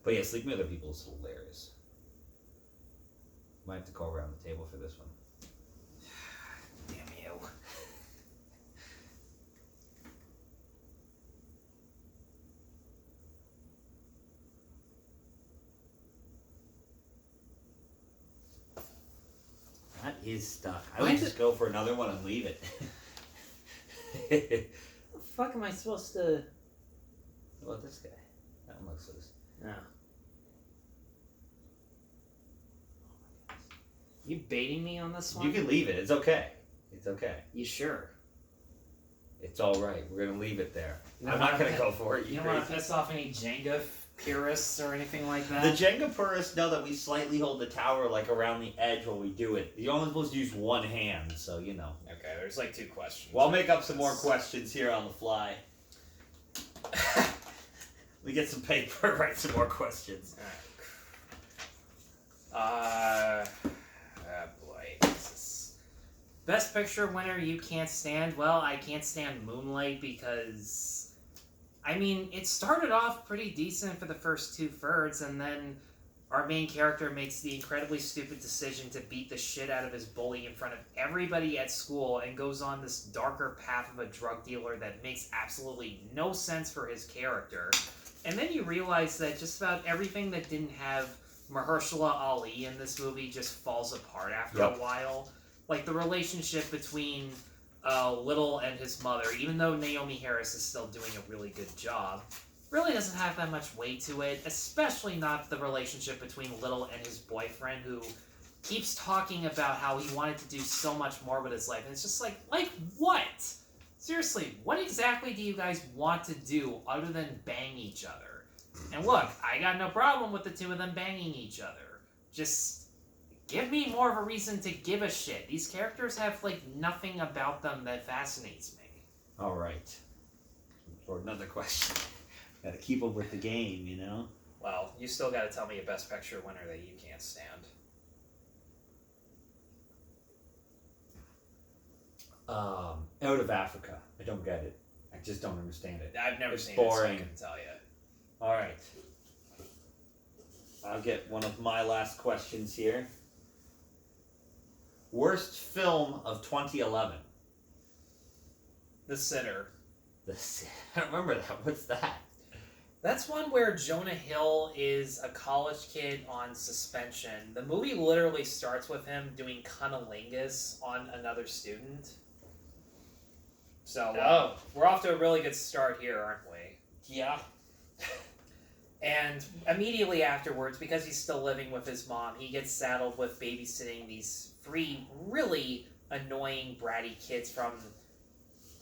But yeah, Sleeping with Other People is hilarious. Might have to go around the table for this one. Damn you. That is stuck. I Why would is just go for another one and leave it. How the fuck am I supposed to... What about this guy? That one looks loose. No. You baiting me on this one? You can leave it. It's okay. It's okay. You sure? It's all right. We're gonna leave it there. You I'm don't not wanna gonna go for it. You You don't want to crazy. piss off any Jenga purists or anything like that? The Jenga purists know that we slightly hold the tower like around the edge while we do it. You're only supposed to use one hand, so you know. Okay, there's like 2 questions. Well, I'll make up some more questions here on the fly. We get some paper, write some more questions. Oh boy. This is... Best Picture winner you can't stand? Well, I can't stand Moonlight because... I mean, it started off pretty decent for the first 2/3, and then our main character makes the incredibly stupid decision to beat the shit out of his bully in front of everybody at school and goes on this darker path of a drug dealer that makes absolutely no sense for his character. And then you realize that just about everything that didn't have Mahershala Ali in this movie just falls apart after a while. like the relationship between Little and his mother, even though Naomi Harris is still doing a really good job, really doesn't have that much weight to it, especially not the relationship between Little and his boyfriend, who keeps talking about how he wanted to do so much more with his life, and it's just like what? Seriously, what exactly do you guys want to do other than bang each other? And look, I got no problem with the two of them banging each other. Just give me more of a reason to give a shit. These characters have, like, nothing about them that fascinates me. All right. For another question. Gotta keep up with the game, you know? Well, you still gotta tell me a Best Picture winner that you can't stand. Out of Africa. I don't get it. I just don't understand it. I've never It's seen it, so I boring. couldn't tell you. All right. I'll get one of my last questions here. Worst film of 2011. The Sitter. I don't remember that. What's that? That's one where Jonah Hill is a college kid on suspension. The movie literally starts with him doing cunnilingus on another student. So, we're off to a really good start here, aren't we? Yeah. And immediately afterwards, because he's still living with his mom, he gets saddled with babysitting these 3 really annoying, bratty kids from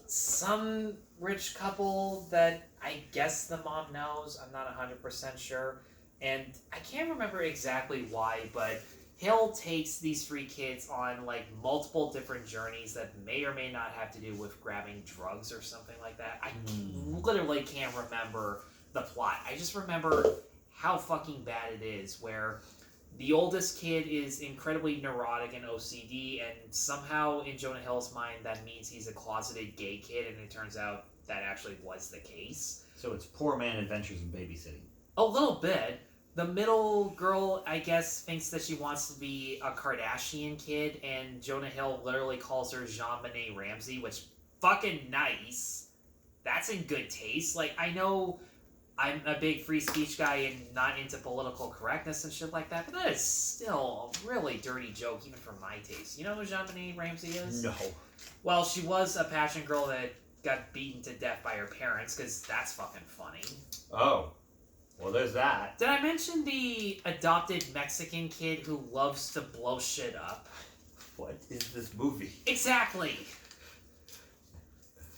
some rich couple that I guess the mom knows. I'm not 100% sure. And I can't remember exactly why, but Hill takes these 3 kids on, like, multiple different journeys that may or may not have to do with grabbing drugs or something like that. I literally can't remember the plot. I just remember how fucking bad it is, where the oldest kid is incredibly neurotic and OCD, and somehow in Jonah Hill's mind that means he's a closeted gay kid, and it turns out that actually was the case. So it's Poor Man Adventures in Babysitting. A little bit. The middle girl, I guess, thinks that she wants to be a Kardashian kid, and Jonah Hill literally calls her Jean-Benet Ramsey, which fucking nice. That's in good taste. Like, I know I'm a big free speech guy and not into political correctness and shit like that, but that is still a really dirty joke, even for my taste. You know who Jean-Benet Ramsey is? No. Well, she was a passion girl that got beaten to death by her parents, because that's fucking funny. Oh. Well, there's that. Did I mention the adopted Mexican kid who loves to blow shit up? What is this movie? Exactly!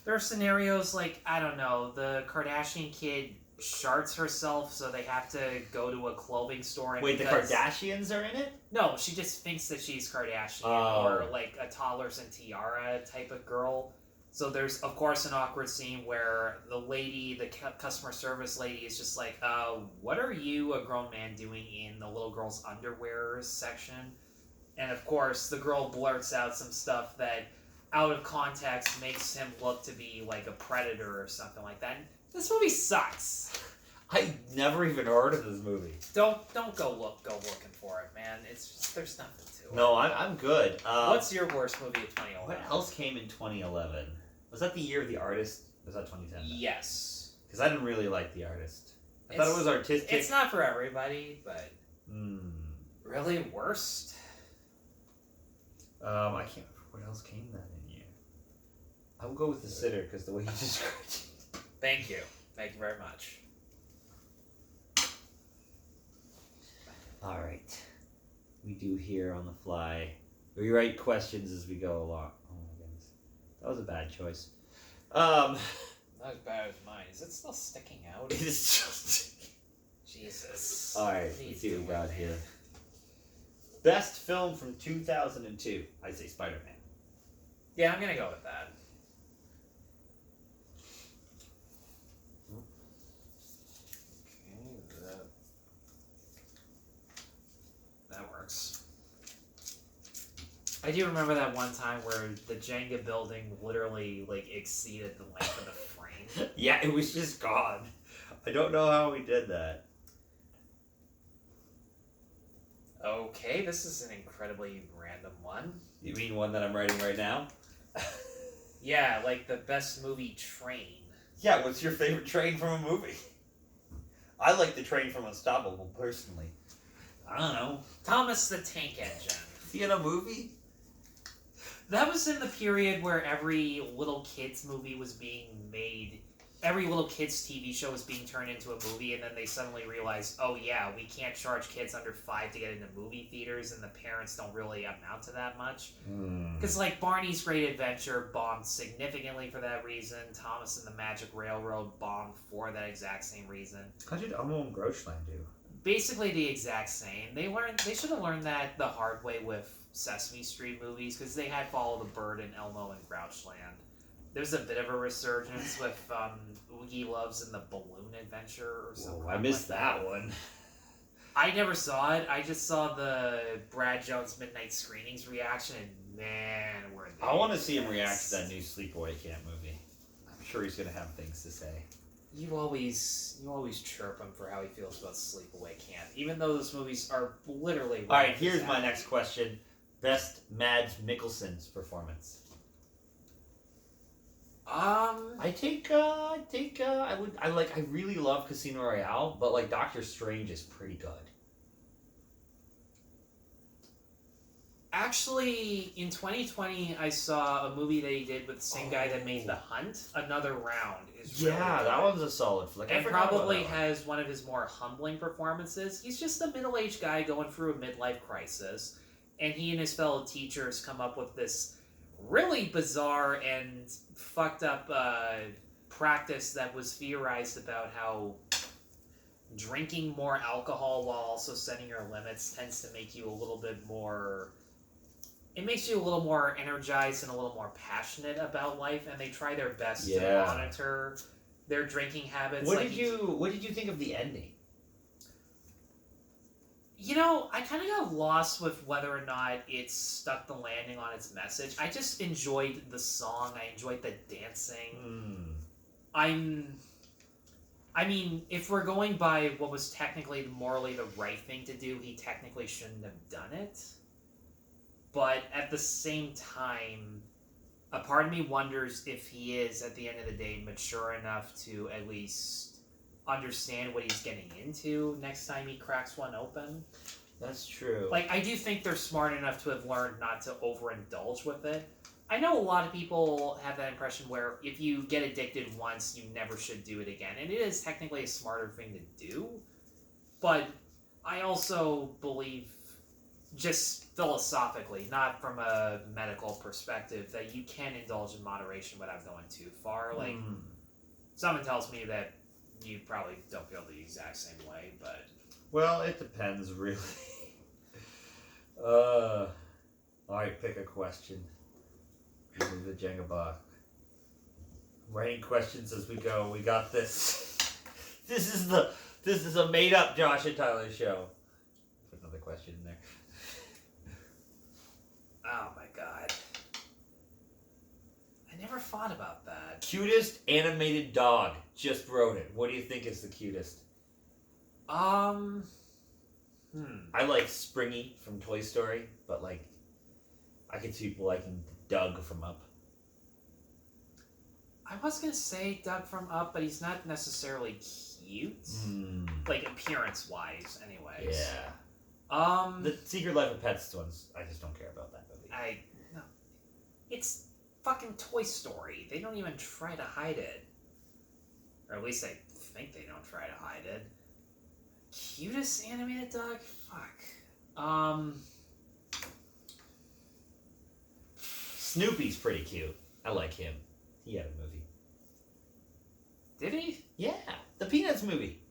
There are scenarios like, I don't know, the Kardashian kid sharts herself, so they have to go to a clothing store. And Wait, the because- Kardashians are in it? No, she just thinks that she's Kardashian, Oh. or like a toddlers and tiara type of girl. So there's, of course, an awkward scene where the lady, the customer service lady, is just like, what are you, a grown man, doing in the little girl's underwear section? And of course, the girl blurts out some stuff that, out of context, makes him look to be like a predator or something like that. And this movie sucks. I never even heard of this movie. Don't go looking for it, man. It's just, there's nothing to it. No, I'm good. What's your worst movie of 2011? What else came in 2011? Was that the year of The Artist? Was that 2010? Yes. Because I didn't really like The Artist. I thought it was artistic. It's not for everybody, but Hmm. really worst. I can't remember what else came that in year. I will go with The Sitter because the way you described it. Thank you. Thank you very much. All right. We do here on the fly. We write questions as we go along. Oh my goodness. That was a bad choice. Not as bad as mine. Is it still sticking out? It is just... Jesus. Alright, What are you let's see what we doing, got man? here. Best film from 2002. I'd say Spider-Man. Yeah, I'm gonna go with that. Okay, that works. I do remember that one time where the Jenga building literally like exceeded the length of the frame. Yeah, it was just gone. I don't know how we did that. Okay, this is an incredibly random one. You mean one that I'm writing right now? Yeah, like the best movie Train. Yeah, what's your favorite train from a movie? I like the train from Unstoppable, personally. I don't know. Thomas the Tank Engine. Is he in a movie? That was in the period where every little kids movie was being made. Every little kids TV show was being turned into a movie, and then they suddenly realized, oh yeah, we can't charge kids under 5 to get into movie theaters, and the parents don't really amount to that much. Because like Barney's Great Adventure bombed significantly for that reason. Thomas and the Magic Railroad bombed for that exact same reason. How did Elmo and Groschland do? Basically the exact same. They should have learned that the hard way with Sesame Street movies, because they had Follow the Bird and Elmo and Grouchland. There's a bit of a resurgence with Oogie Loves and the Balloon Adventure or something. I missed that one. I never saw it. I just saw the Brad Jones Midnight Screenings reaction, and man, were they... I want to see him react to that new Sleepaway Camp movie. I'm sure he's gonna have things to say. You always chirp him for how he feels about Sleepaway Camp, even though those movies are literally... All right, here's my next question: Best Mads Mikkelsen's performance. I really love Casino Royale, but like Doctor Strange is pretty good. Actually, in 2020, I saw a movie that he did with the same guy that made The Hunt. Another Round is really Yeah, good. that one's a solid flick. And probably has one of his more humbling performances. He's just a middle-aged guy going through a midlife crisis, and he and his fellow teachers come up with this really bizarre and fucked up practice that was theorized about how drinking more alcohol while also setting your limits tends to make you a little bit more... It makes you a little more energized and a little more passionate about life, and they try their best to monitor their drinking habits. What did you think of the ending? You know, I kind of got lost with whether or not it stuck the landing on its message. I just enjoyed the song. I enjoyed the dancing. I mean, if we're going by what was technically morally the right thing to do, he technically shouldn't have done it. But at the same time, a part of me wonders if he is, at the end of the day, mature enough to at least understand what he's getting into next time he cracks one open. That's true. Like, I do think they're smart enough to have learned not to overindulge with it. I know a lot of people have that impression where if you get addicted once, you never should do it again. And it is technically a smarter thing to do. But I also believe, just philosophically, not from a medical perspective, that you can indulge in moderation without going too far. Like, someone tells me that you probably don't feel the exact same way, but... Well, it depends, really. Alright, pick a question. Give me the Jenga block. Writing questions as we go. We got this. This is a made-up Josh and Tyler show. Put another question in there. Oh my god. I never thought about that. Cutest animated dog. Just wrote it. What do you think is the cutest? I like Springy from Toy Story, but like, I could see people liking Doug from Up. I was gonna say Doug from Up, but he's not necessarily cute. Like, appearance-wise, anyways. Yeah. The Secret Life of Pets ones, I just don't care about that movie. No. It's fucking Toy Story. They don't even try to hide it. Or at least I think they don't try to hide it. Cutest animated dog? Fuck. Snoopy's pretty cute. I like him. He had a movie. Did he? Yeah, the Peanuts movie.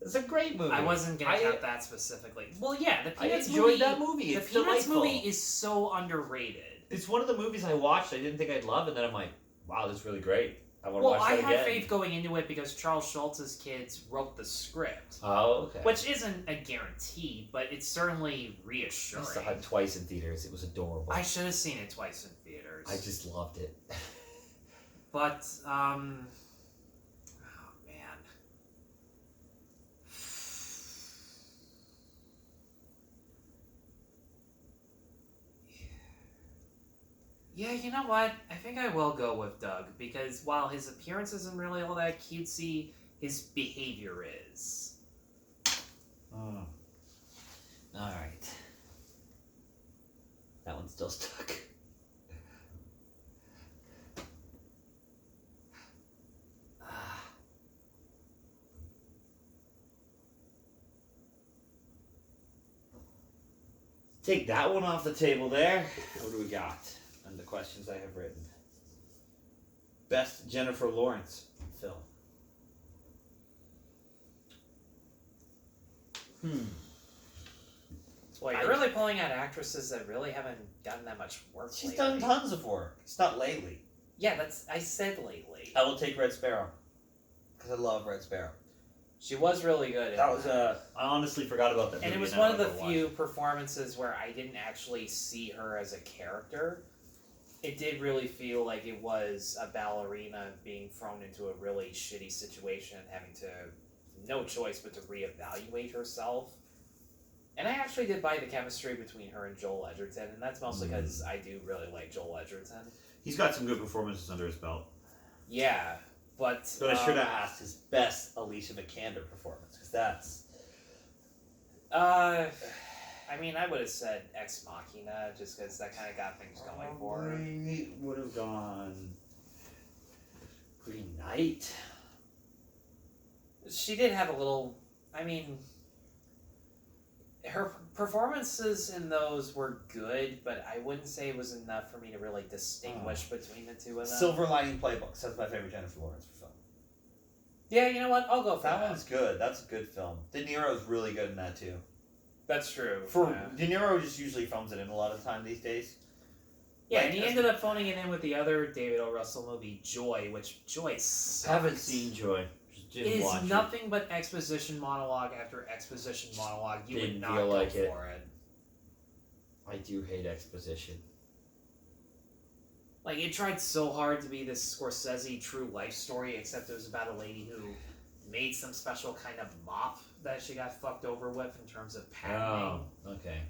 It's a great movie. I wasn't gonna count that specifically. Well, yeah, the I Peanuts enjoyed movie. that movie. The It's Peanuts delightful. movie is so underrated. It's one of the movies I watched I didn't think I'd love, and then I'm like, wow, this is really great. I want to Well, watch I that had again. faith going into it because Charles Schultz's kids wrote the script. Oh, okay. Which isn't a guarantee, but it's certainly reassuring. I saw it twice in theaters. It was adorable. I should have seen it twice in theaters. I just loved it. But, oh man. Yeah, you know what? I think I will go with Doug, because while his appearance isn't really all that cutesy, his behavior is. Alright. That one's still stuck. take that one off the table there. What do we got? And the questions I have written. Best Jennifer Lawrence film. Well, you're really pulling out actresses that really haven't done that much work. She's lately. done tons of work. It's not lately. Yeah, I said lately. I will take Red Sparrow. Because I love Red Sparrow. She was really good. That was I honestly forgot about that movie. And it was one of the few performances where I didn't actually see her as a character. It did really feel like it was a ballerina being thrown into a really shitty situation and having to no choice but to reevaluate herself. And I actually did buy the chemistry between her and Joel Edgerton, and that's mostly because I do really like Joel Edgerton. He's got some good performances under his belt. Yeah, but I should have asked his best Alicia Vikander performance, because that's... I mean, I would have said Ex Machina, just because that kind of got things going for her. I would have gone... Green Knight? She did have a little... I mean... Her performances in those were good, but I wouldn't say it was enough for me to really distinguish between the two of them. Silver Lining Playbooks. That's my favorite Jennifer Lawrence film. Yeah, you know what? I'll go for that. That one's good. That's a good film. De Niro's really good in that too. That's true. De Niro just usually phones it in a lot of the time these days. Yeah, Like, and he ended up phoning it in with the other David O. Russell movie, Joy, which Joy sucks. Haven't seen Joy. It is nothing but exposition monologue after exposition monologue. You Didn't would not feel go like it. for it. I do hate exposition. Like, it tried so hard to be this Scorsese true life story, except it was about a lady who made some special kind of mop that she got fucked over with in terms of patenting. Oh, okay.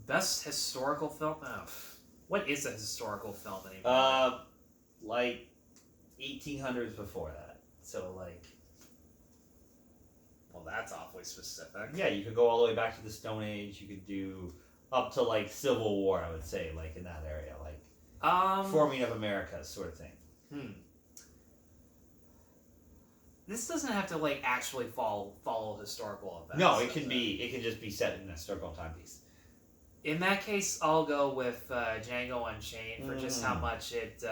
Best historical film? Oh, what is a historical film anymore? Like 1800s before that. So, like... Well, that's awfully specific. Yeah, you could go all the way back to the Stone Age. You could do up to, like, Civil War, I would say, like, in that area. Like, forming of America sort of thing. This doesn't have to, like, actually follow historical events. No, it can just be set in a historical timepiece. In that case, I'll go with Django Unchained for just how much it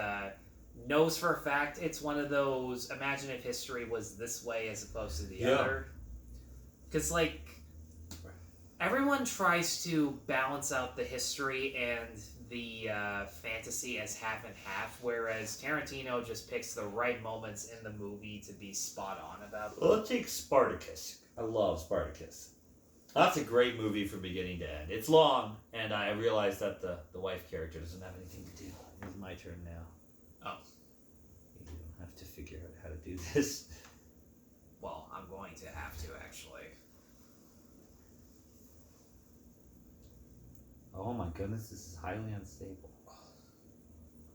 knows for a fact it's one of those, imagine if history was this way as opposed to the other. Because, like, everyone tries to balance out the history and the fantasy as half and half, whereas Tarantino just picks the right moments in the movie to be spot on about them. Well, let's take Spartacus. I love Spartacus. That's a great movie from beginning to end. It's long, and I realize that the wife character doesn't have anything to do. It's my turn now. Oh. You don't have to figure out how to do this. Well, I'm going to have to, actually. Oh my goodness, this is highly unstable.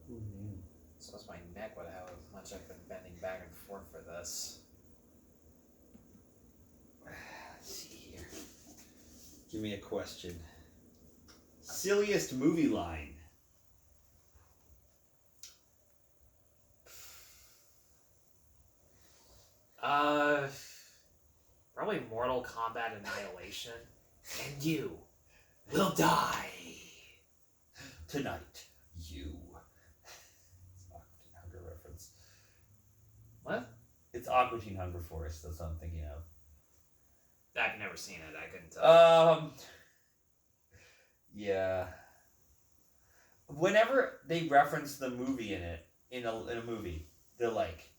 Who knew? So is my neck with how much I've been bending back and forth for this. Let's see here. Give me a question. Silliest movie line. Probably Mortal Kombat Annihilation. And you will die. Tonight, you. It's Aqua Teen Hunger reference. What? It's Aqua Teen Hunger Force, that's what I'm thinking of. I've never seen it, I couldn't tell. Yeah. Whenever they reference the movie in a movie, they're like,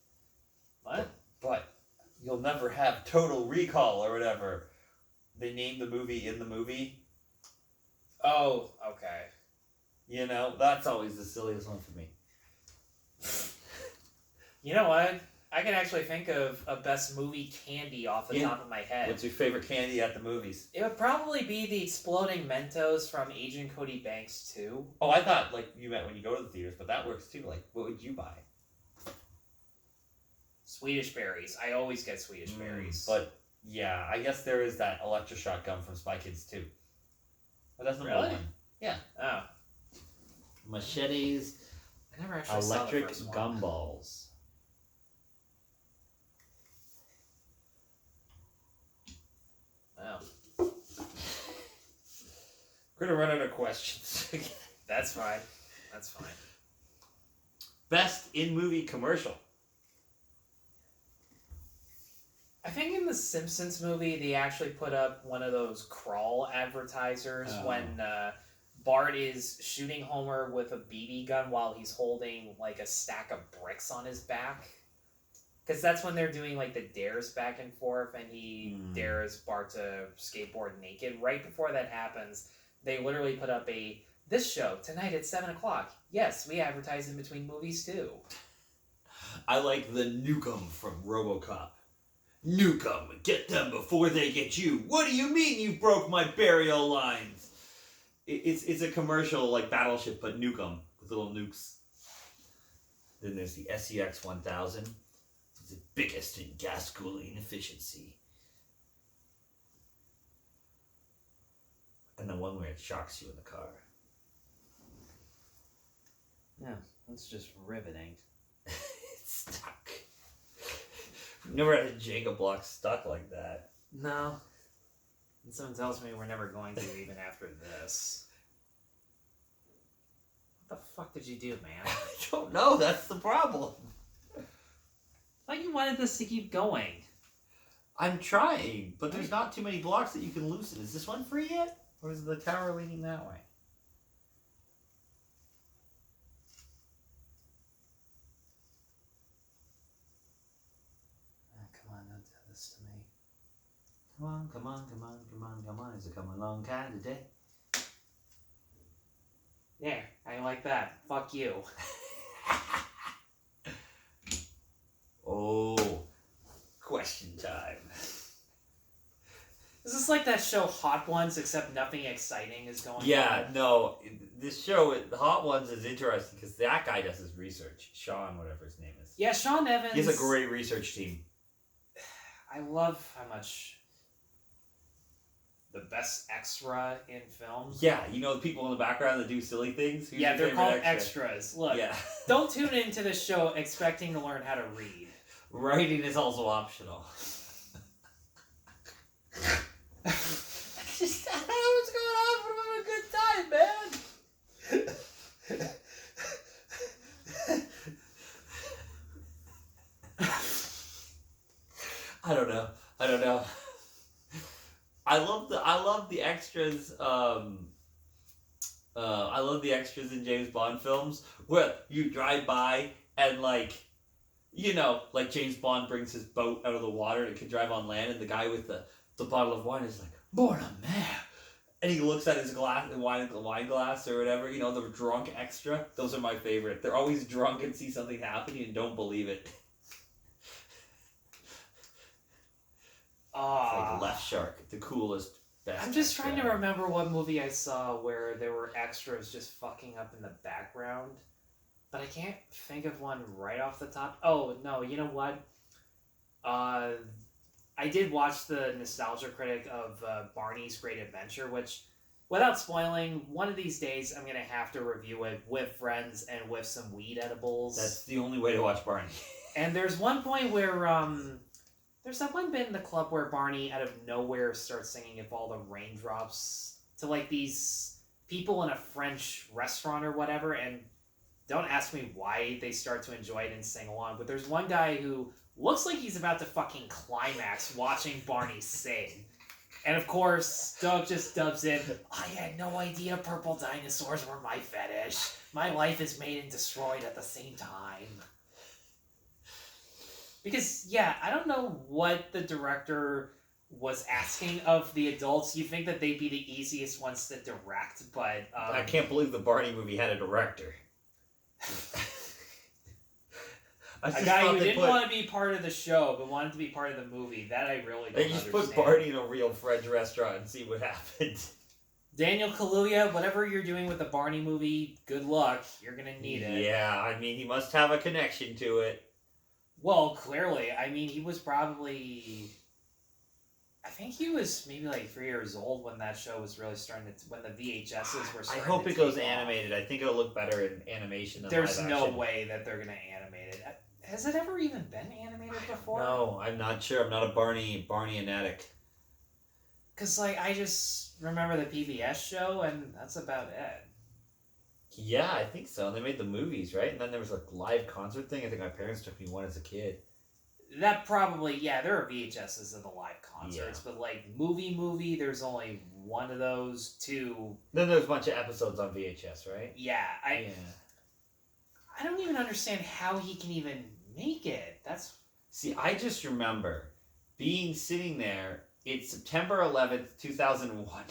What? But you'll never have Total Recall or whatever. They name the movie in the movie. Oh, okay. You know, that's always the silliest one for me. You know what? I can actually think of a best movie candy off the top of my head. What's your favorite candy at the movies? It would probably be the exploding Mentos from Agent Cody Banks 2. Oh, I thought like you meant when you go to the theaters, but that works too. Like, what would you buy? Swedish berries. I always get Swedish berries. But yeah, I guess there is that electroshock gum from Spy Kids 2. But that's number Really? one. Yeah. Oh. Machetes, I never actually saw the electric first one. gumballs. Oh. We're gonna run out of questions. That's fine. That's fine. Best in-movie commercial. I think in the Simpsons movie, they actually put up one of those crawl advertisers when Bart is shooting Homer with a BB gun while he's holding like a stack of bricks on his back. Because that's when they're doing like the dares back and forth, and he dares Bart to skateboard naked. Right before that happens, they literally put up this show tonight at 7:00. Yes, we advertise in between movies too. I like the Nukem from RoboCop. Nukem, get them before they get you. What do you mean you broke my burial lines? It's a commercial like Battleship, but Nukem with little nukes. Then there's the SEX 1000. It's the biggest in gas cooling efficiency. And the one where it shocks you in the car. Yeah, that's just riveting. It's stuck. Never had a Jenga block stuck like that. No. And someone tells me we're never going to even after this. What the fuck did you do, man? I don't know. That's the problem. I thought you wanted this to keep going. I'm trying, but there's not too many blocks that you can loosen. Is this one free yet? Or is the tower leaning that way? Come on, don't do this to me. Come on, come on, come on, come on, come on. Is it coming along kind of day? Yeah, I like that. Fuck you. Oh, question time. Is this like that show Hot Ones, except nothing exciting is going on? Yeah, no, this show, the Hot Ones, is interesting because that guy does his research. Sean, whatever his name is. Yeah, Sean Evans. He has a great research team. I love how much the best extra in films. Yeah, you know the people in the background that do silly things? Who's Yeah, your they're favorite called extra? extras. Look, Yeah. don't tune into this show expecting to learn how to read. Writing is also optional. Just, I don't know what's going on, but I'm having a good time, man. I don't know. I love the extras. I love the extras in James Bond films where you drive by and like James Bond brings his boat out of the water and it can drive on land, and the guy with the bottle of wine is like, "Born a man," and he looks at his wine glass or whatever. You know, the drunk extra. Those are my favorite. They're always drunk and see something happening and don't believe it. It's like Left Shark, the coolest, best. I'm just trying to extra. remember what movie I saw where there were extras just fucking up in the background. But I can't think of one right off the top. Oh, no, you know what? I did watch the Nostalgia Critic of Barney's Great Adventure, which, without spoiling, one of these days I'm going to have to review it with friends and with some weed edibles. That's the only way to watch Barney. And there's one point where, there's that one bit in the club where Barney, out of nowhere, starts singing If All the Raindrops to, like, these people in a French restaurant or whatever, and don't ask me why they start to enjoy it and sing along, but there's one guy who looks like he's about to fucking climax watching Barney sing. And of course, Doug just dubs in, "I had no idea purple dinosaurs were my fetish. My life is made and destroyed at the same time." Because, yeah, I don't know what the director was asking of the adults. You think that they'd be the easiest ones to direct, but... I can't believe the Barney movie had a director. A guy who didn't want to be part of the show, but wanted to be part of the movie. That I really don't They just understand. put Barney in a real French restaurant and see what happened. Daniel Kaluuya, whatever you're doing with the Barney movie, good luck. You're going to need it. Yeah, I mean, he must have a connection to it. Well, clearly. I mean, he was probably... I think he was maybe like 3 years old when that show was really starting to... When the VHSs were I starting hope to it goes take off. animated. I think it'll look better in animation than There's live no action. way that they're going to animate it. Has it ever even been animated before? No, I'm not sure. I'm not a Barney fanatic. Because, like, I just remember the PBS show, and that's about it. Yeah, I think so. And they made the movies, right? And then there was a live concert thing. I think my parents took me one as a kid. That probably, yeah, there are VHSs of the live concerts, but, like, movie, there's only one of those, two. Then there's a bunch of episodes on VHS, right? Yeah, Yeah. I don't even understand how he can even make it. That's... See, I just remember sitting there. It's September 11th, 2001.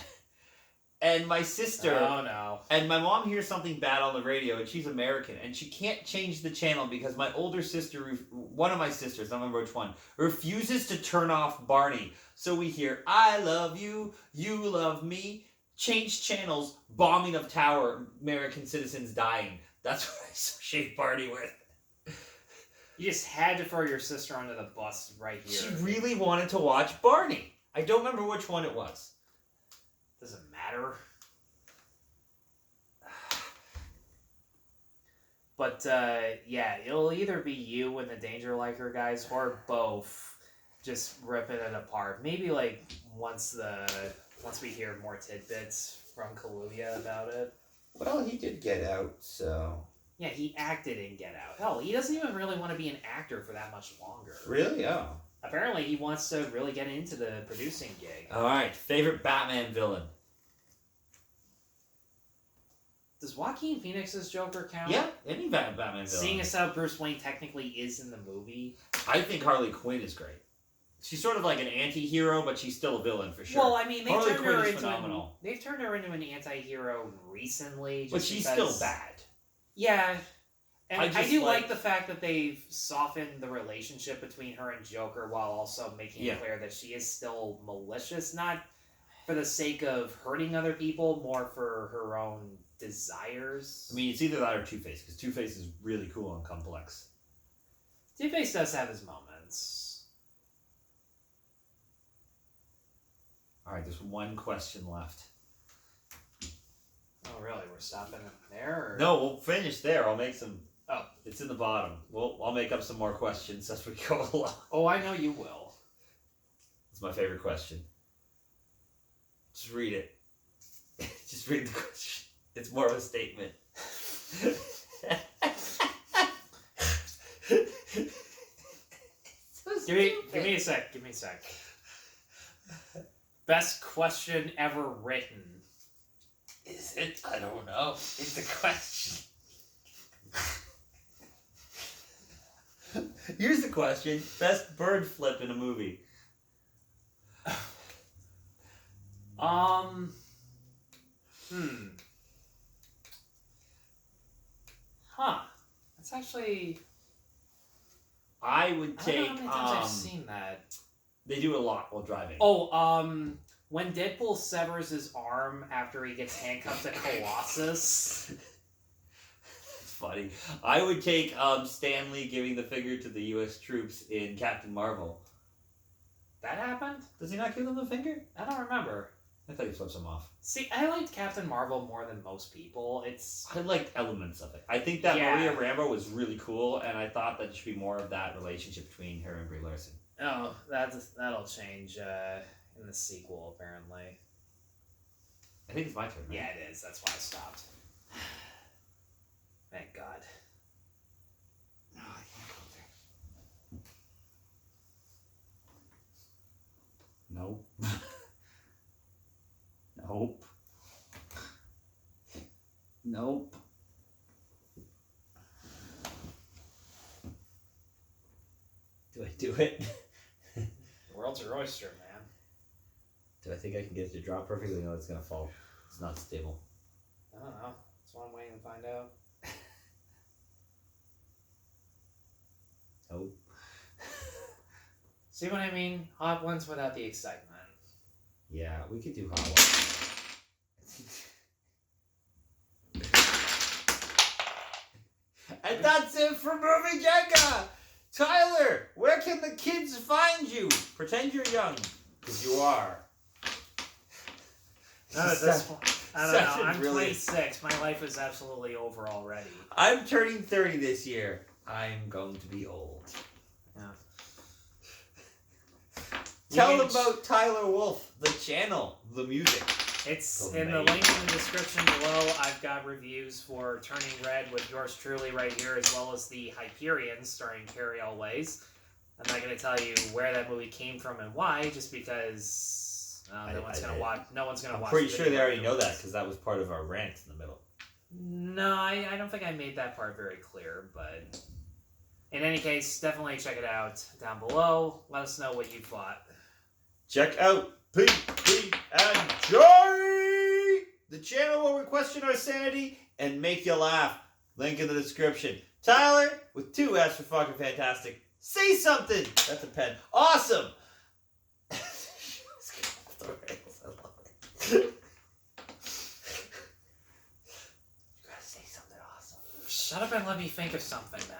And my sister... Oh, no. And my mom hears something bad on the radio, and she's American, and she can't change the channel because my older sister, one of my sisters, I don't remember which one, refuses to turn off Barney. So we hear, I love you, you love me, change channels, bombing of tower, American citizens dying. That's what I associate Barney with. You just had to throw your sister under the bus right here. She really wanted to watch Barney. I don't remember which one it was. Doesn't matter. But, yeah, it'll either be you and the Danger Liker guys, or both just ripping it apart. Maybe, like, once we hear more tidbits from Kaluuya about it. Well, he did Get Out, so... Yeah, he acted in Get Out. Hell, he doesn't even really want to be an actor for that much longer. Really? Oh. Apparently, he wants to really get into the producing gig. All right, favorite Batman villain? Does Joaquin Phoenix's Joker count? Yeah, any Batman villain. Seeing as how Bruce Wayne technically is in the movie. I think Harley Quinn is great. She's sort of like an anti-hero, but she's still a villain for sure. Well, I mean, they've Harley turned Quinn her is into phenomenal. they've turned her into an anti-hero recently. But just she's because- still bad. Yeah, and I I just do like- like the fact that they've softened the relationship between her and Joker while also making Yeah. it clear that she is still malicious, not for the sake of hurting other people, more for her own desires. I mean, it's either that or Two-Face, because Two-Face is really cool and complex. Two-Face does have his moments. All right, there's one question left. Oh, really? We're stopping it there? Or... No, we'll finish there. I'll make some... Oh. It's in the bottom. I'll make up some more questions as we go along. Oh, I know you will. It's my favorite question. Just read it. Just read the question. It's more of a statement. Give me a sec. Give me a sec. Best question ever written. Is it? I don't know. It's a question. Here's the question. Best bird flip in a movie. Huh. That's actually... I would I take, don't know how many times I've seen that. they do it a lot while driving. Oh, when Deadpool severs his arm after he gets handcuffed to Colossus. It's funny. I would take Stan Lee giving the finger to the U.S. troops in Captain Marvel. That happened? Does he not give them the finger? I don't remember. I thought he flips them off. See, I liked Captain Marvel more than most people. I liked elements of it. I think that Yeah. Maria Rambo was really cool, and I thought that there should be more of that relationship between her and Brie Larson. Oh, that'll change in the sequel, apparently. I think it's my turn, right? Yeah, it is. That's why I stopped. Thank God. No, I can't go there. Nope. Nope. Nope. Do I do it? The world's your oyster, man. Do I think I can get it to drop perfectly? No, it's gonna fall. It's not stable. I don't know. That's what I'm waiting to find out. Nope. See what I mean? Hot ones without the excitement. Yeah, we could do hot ones. And that's it for Movie Jenga! Tyler, where can the kids find you? Pretend you're young, because you are. Not at this point. I don't such know. a I'm brilliant- 26. My life is absolutely over already. I'm turning 30 this year. I'm going to be old. Yeah. Tell them can- about Tyler Wolf, the channel, the music. It's The in the main- link in the description below. I've got reviews for Turning Red with yours truly right here, as well as the Hyperion starring Carrie Always. I'm not going to tell you where that movie came from and why, just because no one's going to watch. No one's going to I'm watch. pretty the sure video they already know that afterwards. because that was part of our rant in the middle. No, I don't think I made that part very clear, but in any case, definitely check it out down below. Let us know what you thought. Check out PB&J, the channel where we question our sanity and make you laugh. Link in the description. Tyler, with 2 S for fucking fantastic. Say something. That's a pen. Awesome. You gotta say something awesome. Shut up and let me think of something then.